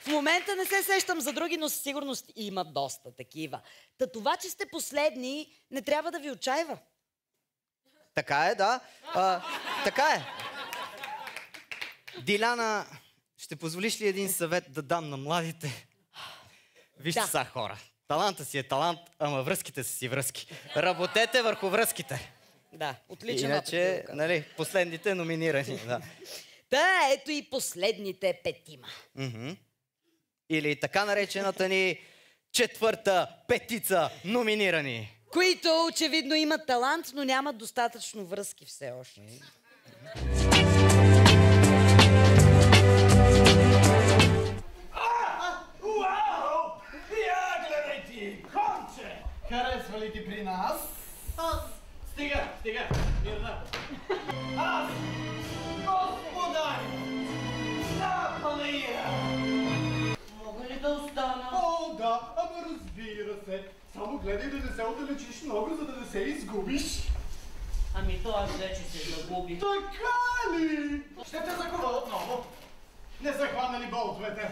В момента не се сещам за други, но със сигурност има доста такива. Това, че сте последни, не трябва да ви отчаива. Така е, да. Така е. Диляна, ще позволиш ли един съвет да дам на младите? Вижте са, хора. Таланта си е талант, ама връзките са си връзки. Работете върху връзките. Да, отличен Иначе, нали, последните номинирани. Да. Та ето и последните петима. Или така наречената ни четвърта петица номинирани. Които очевидно имат талант, но нямат достатъчно връзки все още. Уау! Я гледай ти, конче! Харесва ли ти при нас? Стига! Мирна! Аз, господаря! На панаира! Мога ли да остана? О, да, ама разбира се. Само гледай да не се отдалечиш много, за да не се изгубиш. Ами то аз вече се загубих. Така ли? Ще те закува отново. Не са хванали болтовете.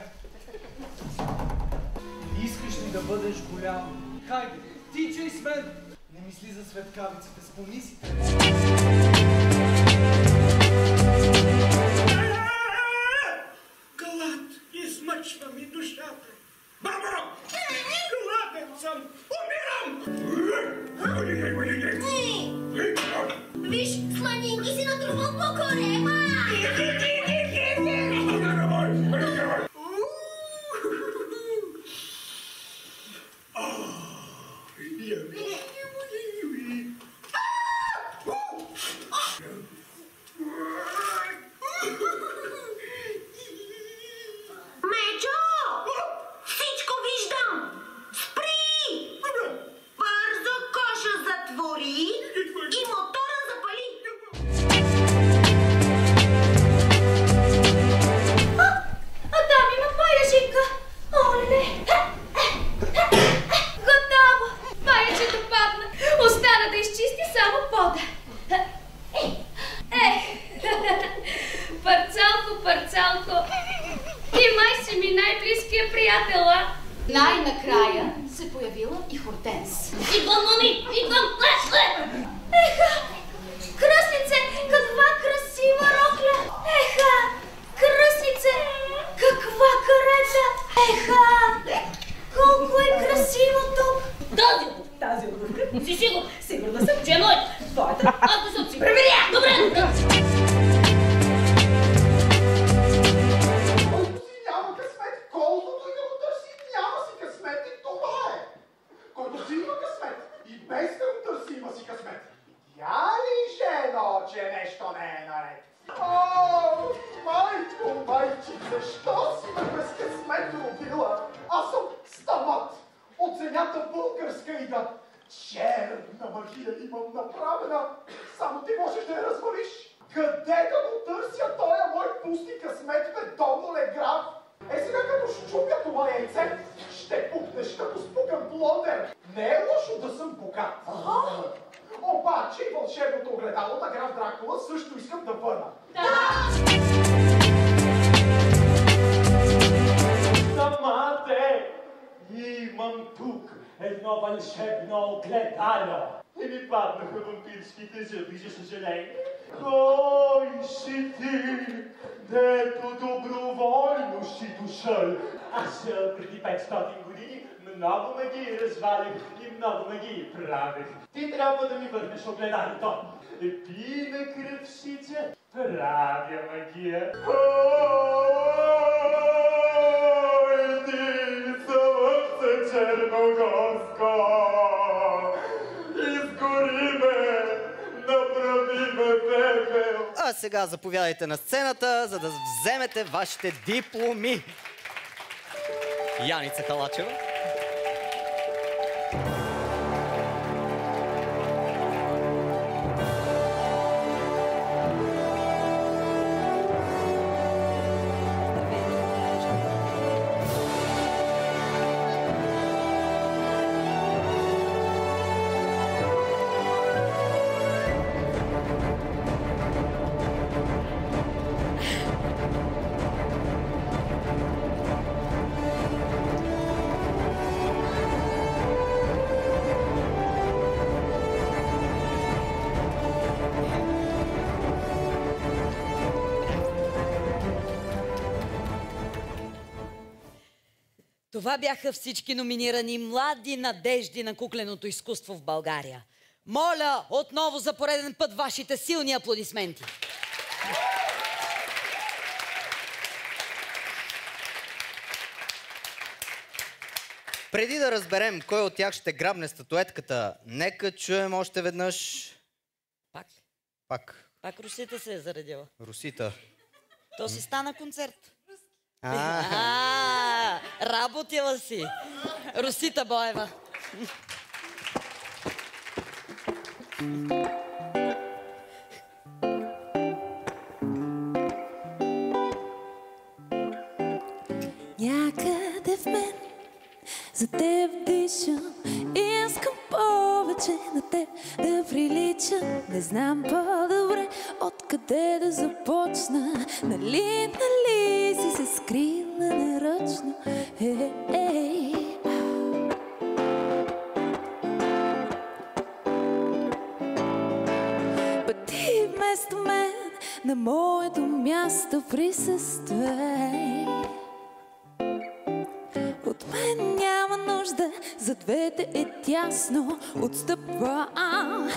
Искаш ли да бъдеш голям? Хайде, тичай с мен. Не мисли за светкавиците, спомни си те. Глад измъчва ми душата. Бабо! Гладен съм! Умирам! Виж, сланинки си натрупал по корема! Мечо! Всичко виждам! Спри! Бързо коша затвори и мотора запали! Там има паяжинка! Оле! Готово! Паячето падна! Остана да изчисти само пода. Парцалко! Ти май си ми най-близкия приятел, а? Най-накрая се появила и Хортенс. Идвам, мами! Идвам! Еха! Кръстнице, каква красива рокля! Еха! Кръстнице, каква карета! Еха! Колко е красиво тук! Тази обувка? Си сигурна? Сигурна съм, че е моята. Твоята? Аз не съм си. Проверя! Добре! Няма късмет, колкото и да го търси, няма си късмет и това е. Който си има късмет и без да го търси има си късмет. Я ли, жено, че нещо не е наред? О, майче, защо си ме без късмет родила? Аз съм стамът от земята българска и да черна магия имам направена. Само ти можеш да я развалиш. Къде да го търся тоя мой пусти късмет, бе, Домоле граф? Сега като щупя това яйце, ще пукнеш като спукан плодер. Не е лошо да съм богат. Обаче и вълшебното огледало на граф Дракула също искам да върна. Самате! Имам тук едно вълшебно огледало. И ми паднаха вампирските зъби, за съжаление. Кой си ти, дето доброволно си дошъл? Аз преди 500 години много ме ги развалих и много ме ги правих. Ти трябва да ми върнеш огледалото. Пи ме кръвсица, правя магия. Ой, ти слънце черногорско, изгори ме, направи ме пепел. А сега заповядайте на сцената, за да вземете вашите дипломи. Яница Халачева. Това бяха всички номинирани млади надежди на кукленото изкуство в България. Моля отново за пореден път вашите силни аплодисменти. Преди да разберем кой от тях ще грабне статуетката, нека чуем още веднъж... Пак. Пак Русита се е заредила. Русита. То си стана концерт. А, работила си. Русита Боева. Някъде в мен за теб дишам, искам повече на теб да приличам. Не знам по-добре откъде да започна. Нали си се скрила нарочно. Ти вместо мен на моето място присъствай. От мен няма нужда, за двете е тясно. Отстъпвам.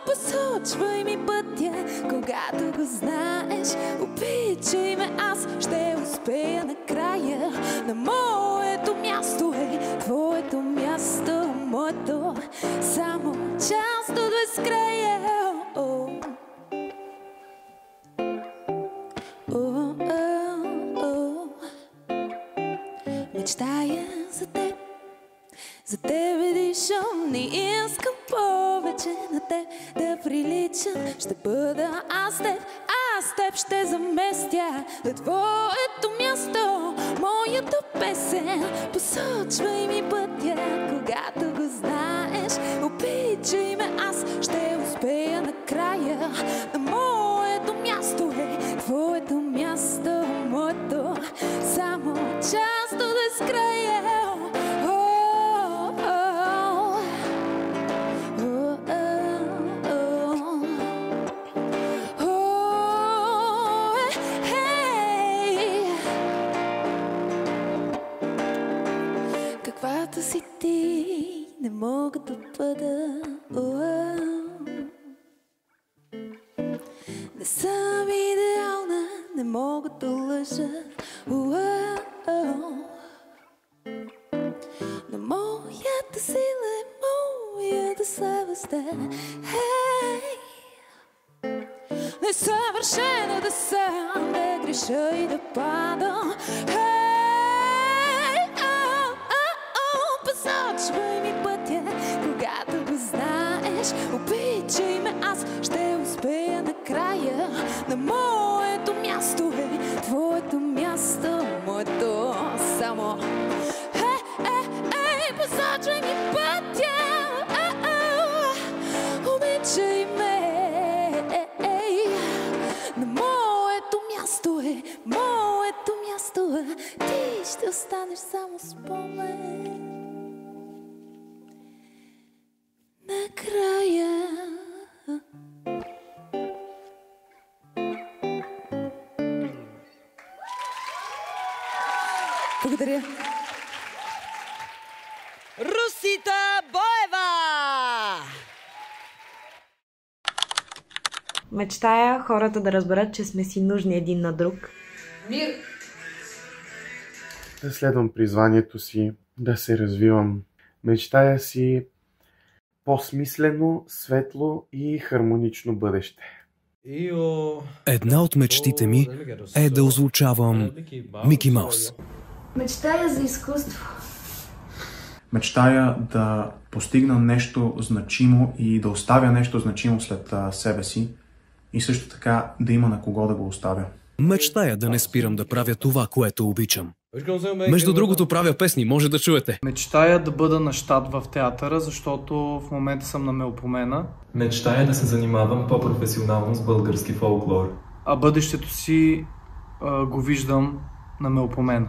Посочвай ми пътя, когато го знаеш. Обичай ме, аз ще успея накрая. На моето място е твоето място, моето само част от безкрая. Мечтая за тебе дишам, не искам повече на теб да приличам. Ще бъда аз теб ще заместя на твоето място, моята песен. Посочвай ми пътя, когато го знаеш. Обичай ме, аз ще успея накрая. На моето място е твоето място, моето само част от безкрая. Каквато си ти, не мога да бъда. Не съм идеална, не мога да лъжа. Но моята сила е моята слабост. Несъвършена да съм, да греша и да падам. Посочвай ми пътя, когато го знаеш. Обичай ме, аз ще успея накрая. На моето място е твоето място, моето само. Посочвай ми пътя, обичай ме. На моето място е, моето място е. Ти ще останеш само спомен. Накрая. Благодаря. Русита Боева! Мечтая хората да разберат, че сме си нужни един на друг. Мир! Да следвам призванието си, да се развивам. Мечтая си по-смислено, светло и хармонично бъдеще. Една от мечтите ми е да озвучавам Мики Маус. Мечтая за изкуство. Мечтая да постигна нещо значимо и да оставя нещо значимо след себе си и също така да има на кого да го оставя. Мечтая да не спирам да правя това, което обичам. Между другото, правя песни, може да чуете. Мечтая да бъда на щат в театъра, защото в момента съм на Мелпомена. Мечтая да се занимавам по-професионално с български фолклор. А бъдещето си го виждам на Мелпомена.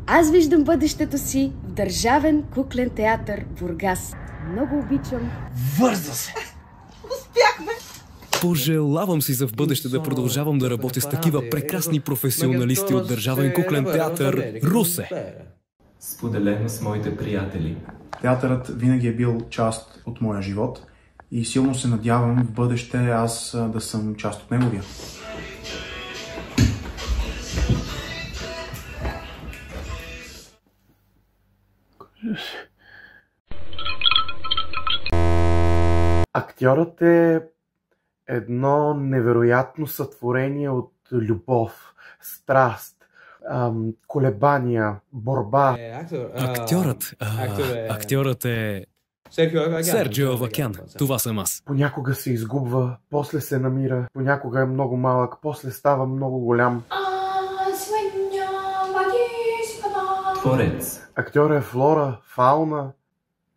Аз виждам бъдещето си в Държавен куклен театър Бургас. Много обичам. Върза се! Успяхме! Пожелавам си за в бъдеще да продължавам да работя с такива прекрасни професионалисти от Държавен куклен театър Русе. Споделено с моите приятели. Театърът винаги е бил част от моя живот и силно се надявам в бъдеще аз да съм част от неговия. разбира се. Актьорът е едно невероятно сътворение от любов, страст, колебания, борба. Актьорът е Серджио Авакян. Това съм аз. Понякога се изгубва, после се намира, понякога е много малък, после става много голям. Творец. Актьорът е флора, фауна,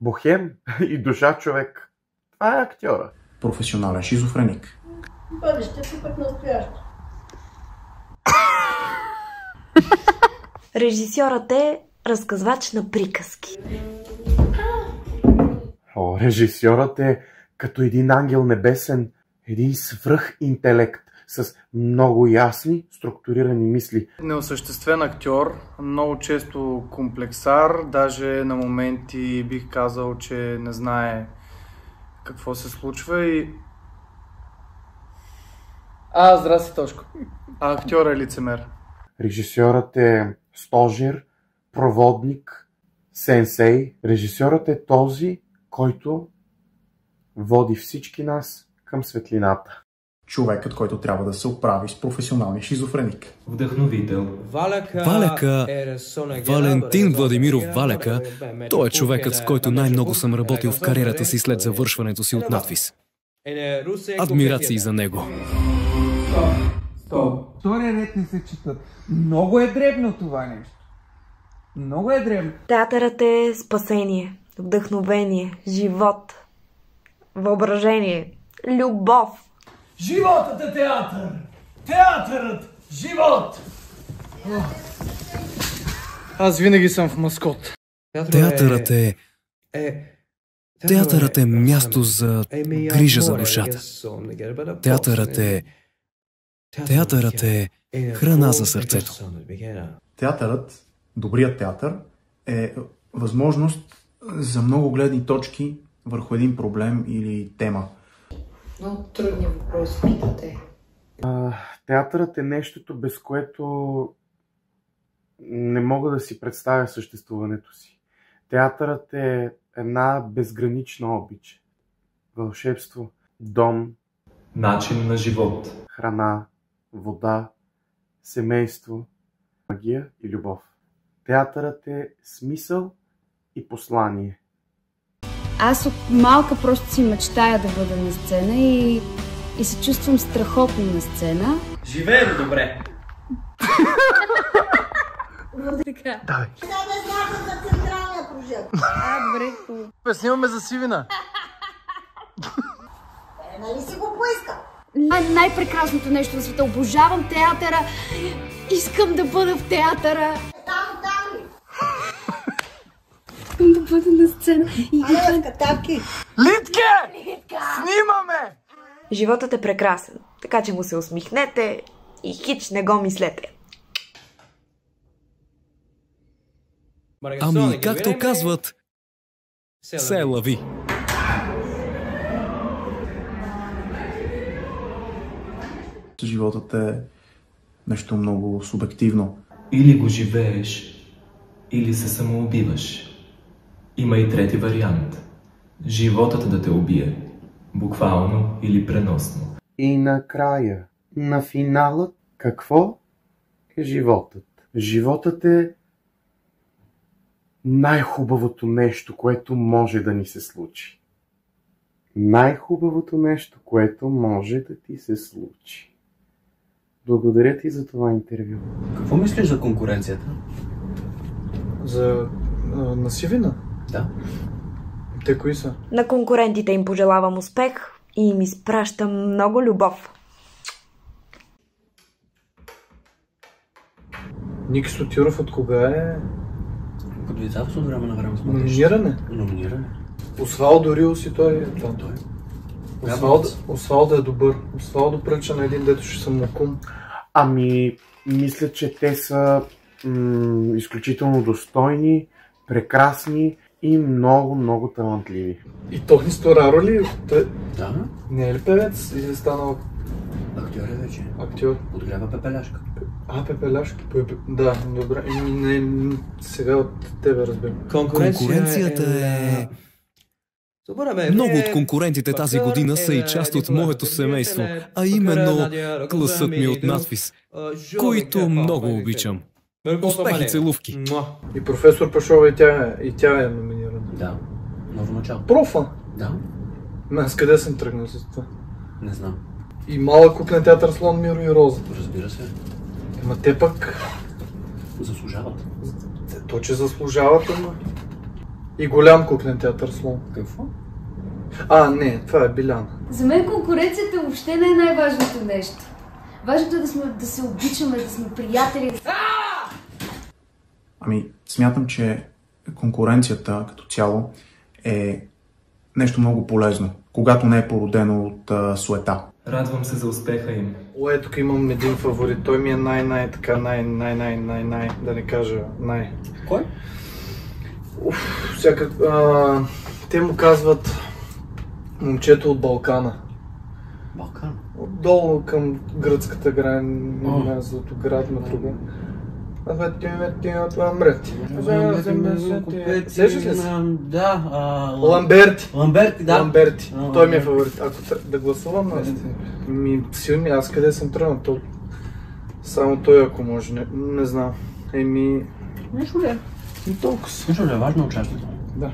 бохем и душа човек. Това е актьора. Професионален шизофреник. Бъдещето пък настоящо. Режисьорът е разказвач на приказки. Режисьорът е като един ангел небесен, един свръхинтелект с много ясни, структурирани мисли. Неосъществен актьор, много често комплексар, даже на моменти бих казал, че не знае какво се случва и... Здрасти, Тошко. Актьор е лицемер. Режисьорът е стожер, проводник, сенсей. Режисьорът е този, който води всички нас към светлината. Човекът, който трябва да се оправи с професионалния шизофреник. Вдъхновител. Валяка, Валентин Владимиров Валяка, той е човекът, с който най-много съм работил в кариерата си след завършването си от надвис. Адмирации за него. Стоп. Втория ред не се четат. Много е дребно това нещо. Много е дребно. Театърът е спасение, вдъхновение, живот, въображение, любов. Животът е театър! Театърът! Живот! Аз винаги съм в маскот. Театърът е място за грижа за душата. Театърът е храна за сърцето. Театърът, добрият театър, е възможност за много гледни точки върху един проблем или тема. Много трудни въпроси питате. Театърът е нещото, без което не мога да си представя съществуването си. Театърът е една безгранична обич. Вълшебство, дом, начин на живот, храна, вода, семейство, магия и любов. Театърът е смисъл и послание. Аз от малка просто си мечтая да бъда на сцена и се чувствам страхотно на сцена. Живее добре! Така. Давай. Сега да знака за централния прожектор. Добре. Снимаме за Сивина. Нали си го поиска? Най-прекрасното нещо на света. Обожавам театъра. Искам да бъда в театъра. Там ли? Искам да бъда на сцена. Тапки! Литке! Снимаме! Животът е прекрасен, така че му се усмихнете и хич не го мислете. Ами, както казват, се лави. Животът е нещо много субективно. Или го живееш, или се самоубиваш. Има и трети вариант. Животът да те убие. Буквално или преносно. И накрая, на финала, какво е животът? Животът е най-хубавото нещо, което може да ни се случи. Най-хубавото нещо, което може да ти се случи. Благодаря ти за това интервю. Какво мислиш за конкуренцията? На Сивина? Да. Те кои са? На конкурентите им пожелавам успех и им изпращам много любов. Ники Сотиров от кога е? Подвизавство от време на време смотриш. Номиниране. Освалдо Рилс и той е там. Освалдо е добър. Освалдо пръча на един, дето ще съм макум. Ами, мисля, че те са изключително достойни, прекрасни и много, много талантливи. И Тони Стораро ли? Да. Не е ли певец? Или е станал... Актьор е вече. Актьор. Подгрява пепеляшка. Пепеляшки. Да, добре. Сега от тебе разбирам. Конкуренцията е... Много от конкурентите тази година са и част от моето семейство, а именно класът ми от надвис, които много обичам. Успех и целувки. И професор Пашова и тя е номинирана. Да, ново начало. Профа? Да. Аз къде съм тръгнал с това? Не знам. И малък куклен театър Слон, Миро и Роза. Разбира се. Ама те пък... Заслужават. То, че заслужават, ама... И голям куклен театър Слон. Какво? Не, това е Биляна. За мен конкуренцията въобще не е най-важното нещо. Важното е да се обичаме, да сме приятели. Смятам, че конкуренцията като цяло е нещо много полезно, когато не е породено от суета. Радвам се за успеха им. Тук имам един фаворит. Той ми е най, да не кажа най. Кой? Те му казват момчето от Балкана. Балкан? Отдолу към гръцката граница, Златоград, Матрога. Сещаш ли си? Да. Ламберти. Да. Ламберти. Той ми е фаворит. Ако да гласувам, силни, аз къде съм тръгнал? Само той, ако може. Не знам. Нищо ли е? Толкова. Нищо ли е важно участието? Да.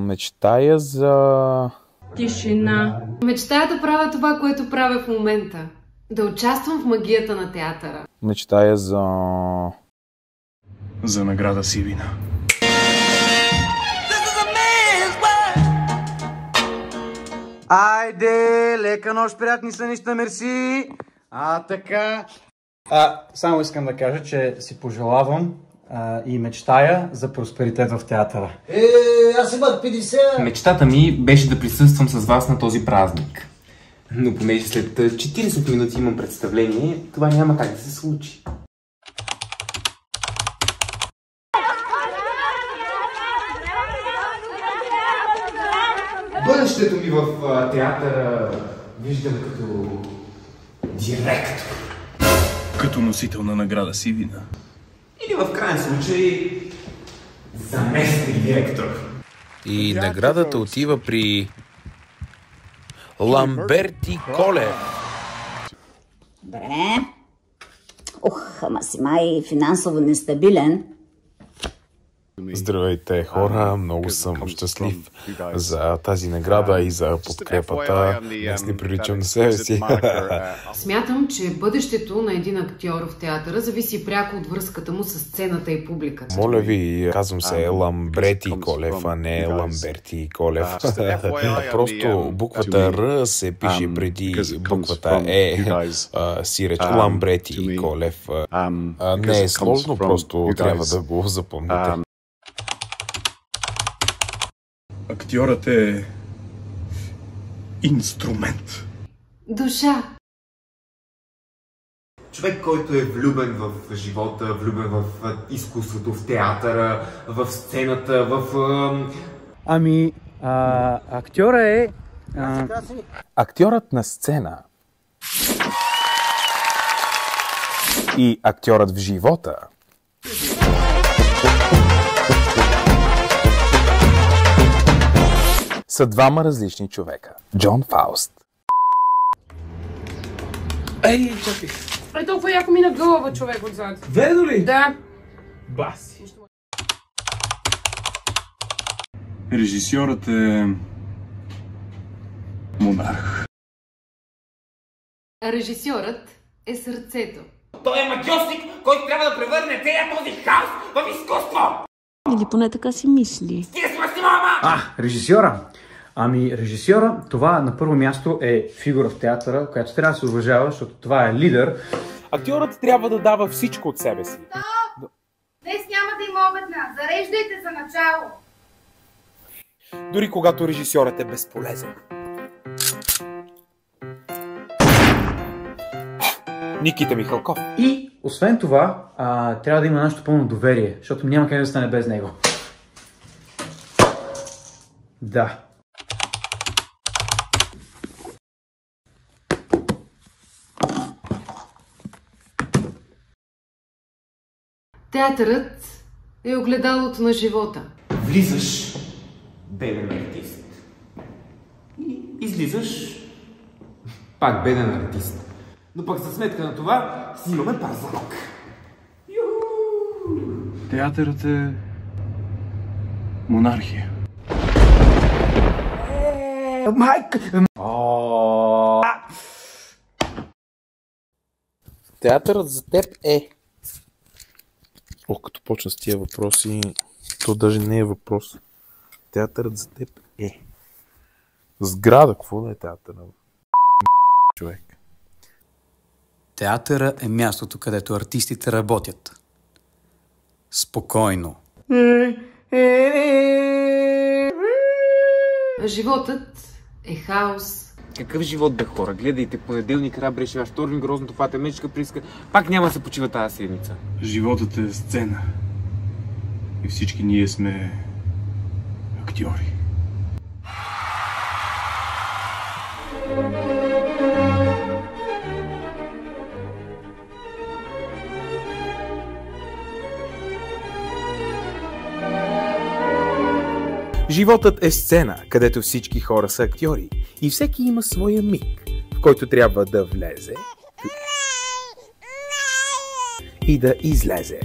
Мечтая за... Тишина. Мечтая да правя това, което правя в момента. Да участвам в магията на театъра. Мечтая за награда Сивина. Айде, лека нощ, приятни сънища, мерси! Така... Само искам да кажа, че си пожелавам и мечтая за просперитет в театъра. Аз имах 50! Мечтата ми беше да присъствам с вас на този празник. Но понеже след 40 минути имам представление, това няма как да се случи. Бъдещето ми в театъра виждам като директор. Като носител на награда Сивина. Или в крайен случай заместник директор. И наградата отива при Ламберти Колев. Добре. Ама си май финансово нестабилен. Здравейте, хора! Много съм щастлив за тази награда и за подкрепата. Днес не приличам на себе си. Смятам, че бъдещето на един актьор в театъра зависи пряко от връзката му с сцената и публиката. Моля ви, казвам се Ламбрети Колев, а не Ламберти Колев. Просто буквата Р се пише преди буквата Е. Сиреч Ламбрети Колев. Не е сложно, просто трябва да го запомните. Актьорът е инструмент. Душа. Човек, който е влюбен в живота, влюбен в изкуството, в театъра, в сцената, в... Актьора е... Актьорът на сцена и актьорът в живота са двама различни човека. Джон Фауст. Ей, чакай. Толкова яко мина гълъба човек отзад. Верно ли? Да. Баси. Режисьорът е... монарх. Режисьорът е сърцето. Той е магиосник, който трябва да превърне целият този хаос в изкуство! Или поне така си мисли. Стига си мъсти, мама! Режисьора. Режисьора, това на първо място е фигура в театъра, която трябва да се уважава, защото това е лидер. Актьорът трябва да дава всичко от себе си. Днес няма да има обедна. Зареждайте за начало. Дори когато режисьорът е безполезен. Никита Михалков. И, освен това, трябва да има нашето пълно доверие, защото няма как да стане без него. Да. Театърът е огледалото на живота. Влизаш беден артист. И излизаш пак беден артист. Но пък за сметка на това си имаме пазарок. Театърът е монархия. Театърът за теб е... Като почна с тия въпроси, то даже не е въпрос. Театърът за теб е... Сграда, какво да е театъра? Човек. Театъра е мястото, където артистите работят. Спокойно. Животът е хаос. Какъв живот бе, хора? Гледайте, понеделник раб решава, вторник грозното фата, мечка приска. Пак няма да се почива тази седмица. Животът е сцена. И всички ние сме актьори. Животът е сцена, където всички хора са актьори и всеки има своя миг, в който трябва да влезе и да излезе.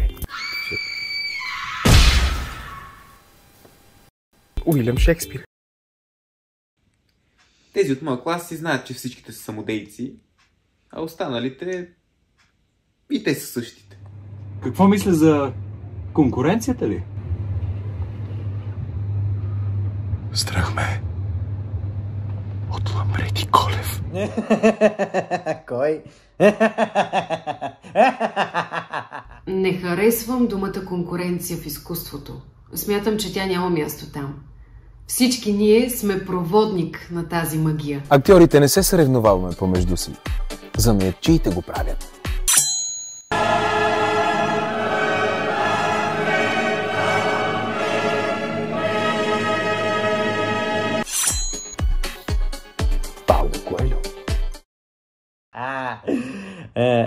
Уилям Шекспир. Тези от моя клас си знаят, че всичките са самодейци, а останалите и те са същите. Какво мисля за конкуренцията ли? Страх ме от Ламбрети Колев. Кой? Не харесвам думата конкуренция в изкуството. Смятам, че тя няма място там. Всички ние сме проводник на тази магия. Актьорите не се съревноваваме помежду си. Занаятчиите го правят.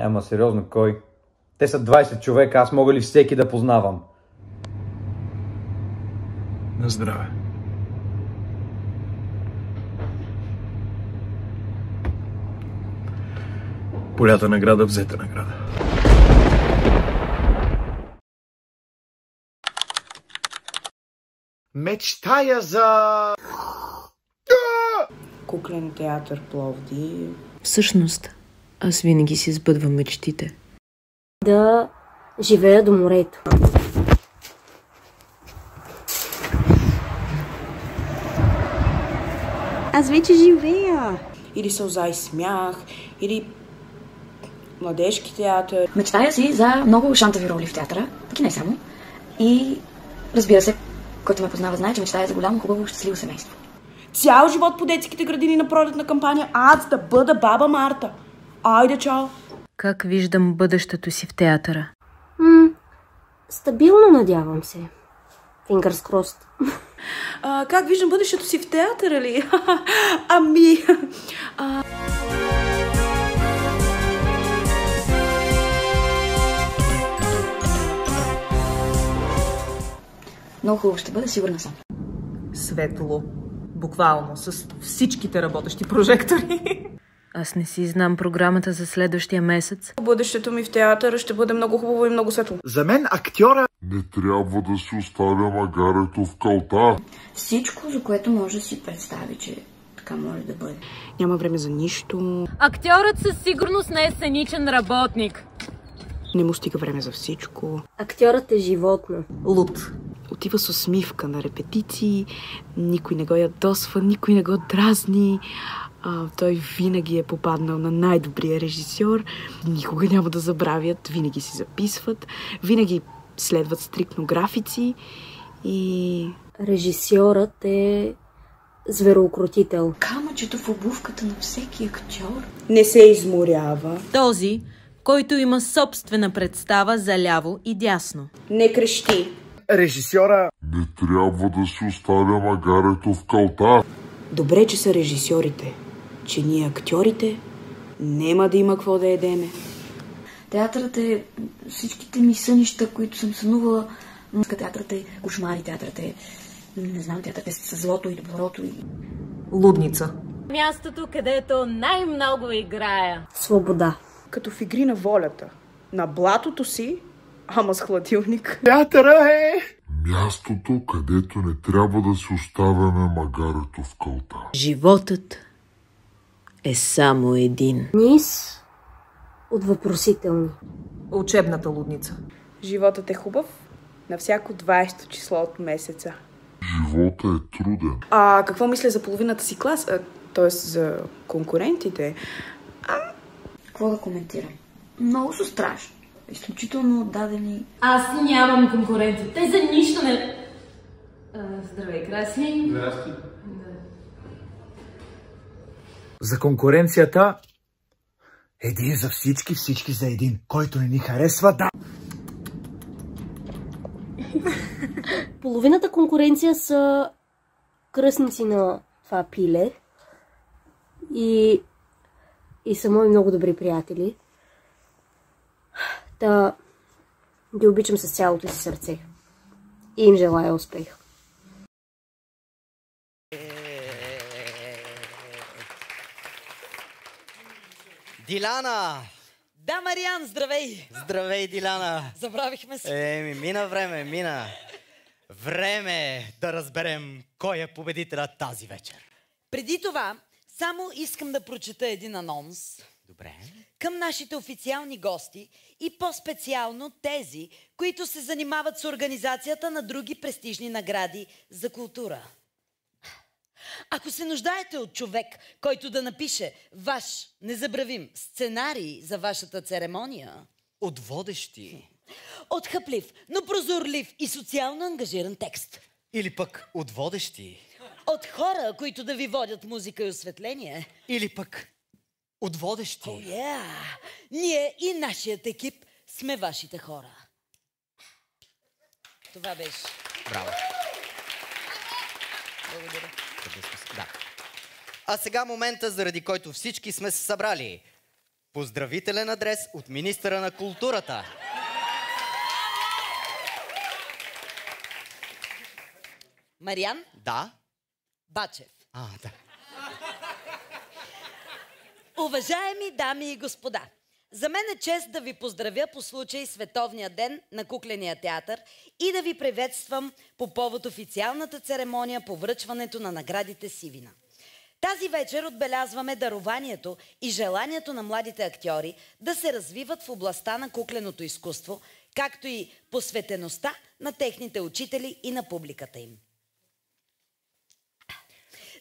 Ама сериозно, кой? Те са 20 човека, аз мога ли всеки да познавам? На здраве. Полята награда, взета награда. Мечтая за... Куклен театър Пловдив. Всъщност, аз винаги си сбъдвам мечтите. Да живея до морето. Аз вече живея. Или Сълза и смях, или младежки театър. Мечтая си за много шантави роли в театъра, пък и не само. И разбира се, който ме познава знае, че мечтая за голямо, хубаво, щастливо семейство. Цял живот по детските градини на пролетна кампания, аз да бъда баба Марта. Айде, чао! Как виждам бъдещето си в театъра? Стабилно, надявам се. Fingers crossed. Как виждам бъдещето си в театъра ли? Ами... Много хубаво ще бъде, сигурна съм. Светло. Буквално, с всичките работещи прожектори. Аз не си знам програмата за следващия месец. Бъдещето ми в театъра ще бъде много хубаво и много светло. За мен актьора... Не трябва да си оставя магарето в калта. Всичко, за което може да си представи, че така може да бъде. Няма време за нищо. Актьорът със сигурност не е сценичен работник. Не му стига време за всичко. Актьорът е животно. Луд. Отива с усмивка на репетиции, никой не го ядосва, никой не го дразни. Той винаги е попаднал на най-добрия режисьор, никога няма да забравят, винаги си записват, винаги следват стриктно графици и... Режисьорът е звероукротител. Камъчето в обувката на всеки актьор. Не се изморява. Този, който има собствена представа за ляво и дясно. Не крещи. режисьора. Не трябва да си оставя магарето в калта. Добре, че са режисьорите, че ние актьорите нема да има какво да едеме. Театърът е всичките ми сънища, които съм сънувала. Театърът е кошмари, театърът е... Не знам, театърът е със злото и доброто и... Лудница. Мястото, където най-много играя. Свобода. Като в игри на волята. На блатото си, ама с хладилник. Театъра е... Мястото, където не трябва да си оставяме магарето в калта. Животът е само един. Низ от въпросителни. Учебната лудница. Животът е хубав на всяко 20 число от месеца. Живота е труден. Какво мисля за половината си клас? Т.е. за конкурентите? Какво да коментирам? Много са страшни. Изключително отдадени. Аз нямам конкуренция. Те за нищо не... Здравей, Краси. Здрасти. За конкуренцията един за всички, всички за един. Който не ни харесва, да. Половината конкуренция са кръстници на това пиле и са мои много добри приятели. Та ги обичам с цялото си сърце и им желая успех. Диляна! Да, Мариан, здравей! Здравей, Диляна! Забравихме се. Мина време, мина. Време е да разберем кой е победителят тази вечер. Преди това, само искам да прочета един анонс. Добре. Към нашите официални гости и по-специално тези, които се занимават с организацията на други престижни награди за култура. Ако се нуждаете от човек, който да напише ваш незабравим сценарий за вашата церемония, от водещи, от хъплив, но прозорлив и социално ангажиран текст, или пък от водещи, от хора, които да ви водят музика и осветление, или пък от водещи. Ние и нашият екип сме вашите хора. Това беше. Браво. Благодаря. Да. А сега момента, заради който всички сме се събрали. Поздравителен адрес от министъра на културата. Мариан? Да. Бачев. Да. Уважаеми дами и господа, за мен е чест да ви поздравя по случай Световния ден на кукления театър и да ви приветствам по повод официалната церемония по връчването на наградите Сивина. Тази вечер отбелязваме дарованието и желанието на младите актьори да се развиват в областта на кукленото изкуство, както и посветеността на техните учители и на публиката им.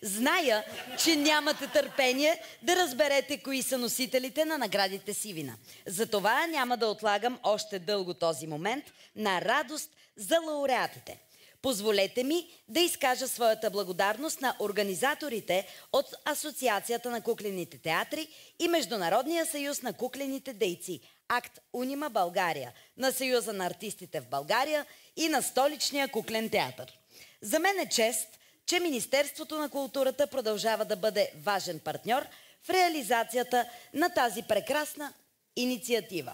Зная, че нямате търпение да разберете кои са носителите на наградите Сивина. Затова няма да отлагам още дълго този момент на радост за лауреатите. Позволете ми да изкажа своята благодарност на организаторите от Асоциацията на куклените театри и Международния съюз на куклените дейци Акт Унима България, на Съюза на артистите в България и на Столичния куклен театър. За мен е чест, че Министерството на културата продължава да бъде важен партньор в реализацията на тази прекрасна инициатива.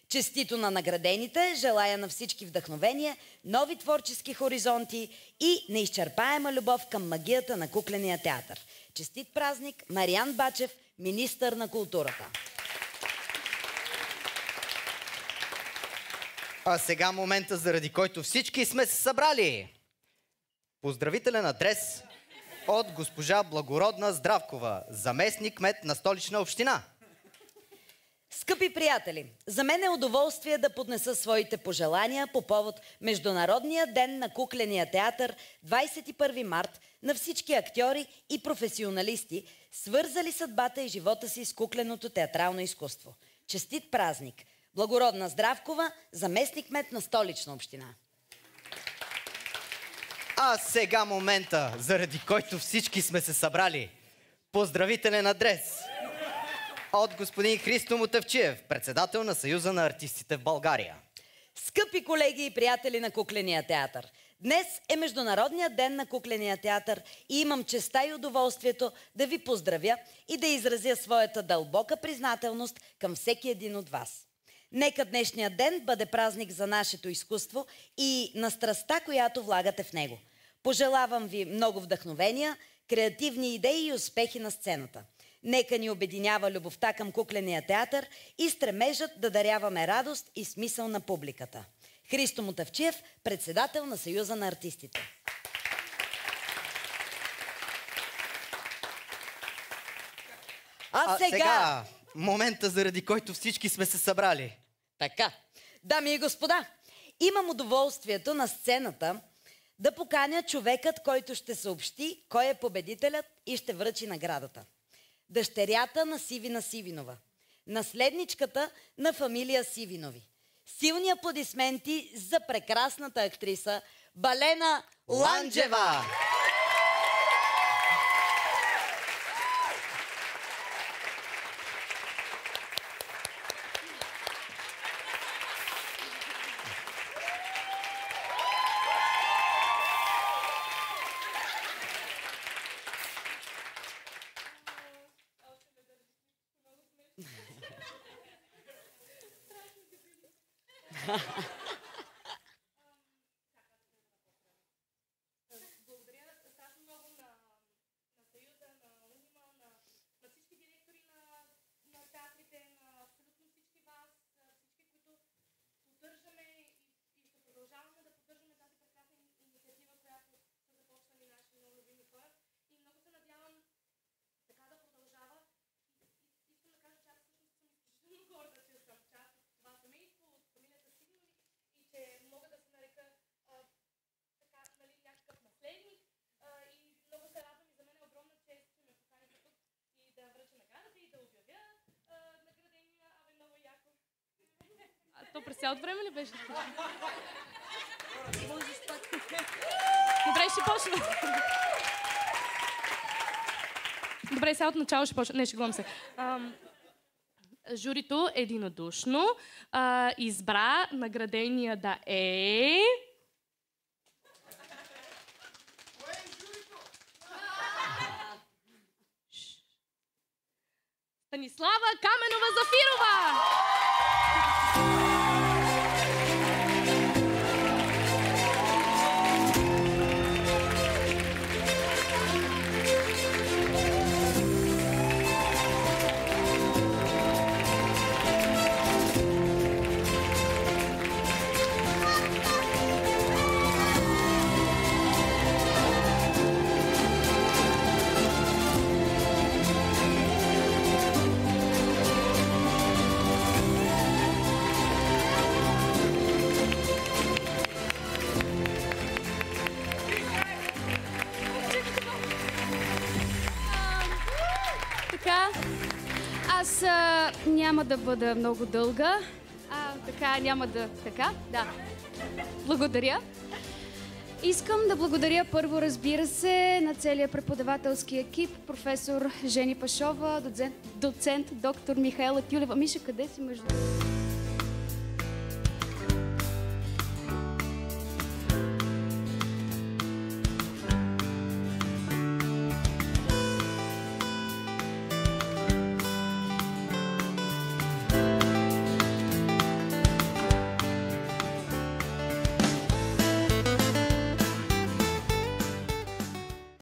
Честито на наградените, желая на всички вдъхновение, нови творчески хоризонти и неизчерпаема любов към магията на кукления театър. Честит празник, Мариан Бачев, министър на културата. А сега момента, заради който всички сме се събрали. Поздравителен адрес от госпожа Благородна Здравкова, заместник-кмет на Столична община. Скъпи приятели, за мен е удоволствие да поднеса своите пожелания по повод Международния ден на кукления театър 21 март на всички актьори и професионалисти, свързали съдбата и живота си с кукленото театрално изкуство. Честит празник! Благородна Здравкова, заместник-кмет на Столична община. А сега момента, заради който всички сме се събрали. Поздравителен адрес от господин Христо Мутавчиев, председател на Съюза на артистите в България. Скъпи колеги и приятели на Кукления театър! Днес е Международният ден на Кукления театър и имам честа и удоволствието да ви поздравя и да изразя своята дълбока признателност към всеки един от вас. Нека днешният ден бъде празник за нашето изкуство и на страстта, която влагате в него. Пожелавам ви много вдъхновения, креативни идеи и успехи на сцената. Нека ни обединява любовта към Кукления театър и стремежът да даряваме радост и смисъл на публиката. Христо Мутавчиев, председател на Съюза на артистите. А сега момента, заради който всички сме се събрали. Така, дами и господа, имам удоволствието на сцената да поканя човекът, който ще съобщи кой е победителят и ще връчи наградата. Дъщерята на Сивина Сивинова, наследничката на фамилия Сивинови. Силни аплодисменти за прекрасната актриса Балена Ланджева! Благодаря страшно много на Съюза, на Унима, на всички директори на театрите, на абсолютно всички вас, всички, които поддържаме и ще продължаваме да поддържаме тази прекрасна инициатива, която са започнали наши много любими хора. И много се надявам така да продължава. Искам да кажа, че аз всъщност съм изключително горда, че съм част от това семейство, от фамилията Сивинови и че мога да се нарека така, нали, някакъв наследник. И много се радвам и за мен е огромна чест, че ме поканите тук и да връча наградата и да обявя наградения. Абе, много яко. А то през цялото време ли беше? Добре, ще почна. Добре, сега от начало ще почна. Не, шегувам се. Журито единодушно избра наградения да е... Станислава Каменова-Зафирова! Аз няма да бъда много дълга. Така, няма да... Така, да. Благодаря. Искам да благодаря първо, разбира се, на целия преподавателски екип, професор Жени Пашова, доцент доктор Михаела Тюлева. Миша, къде си между...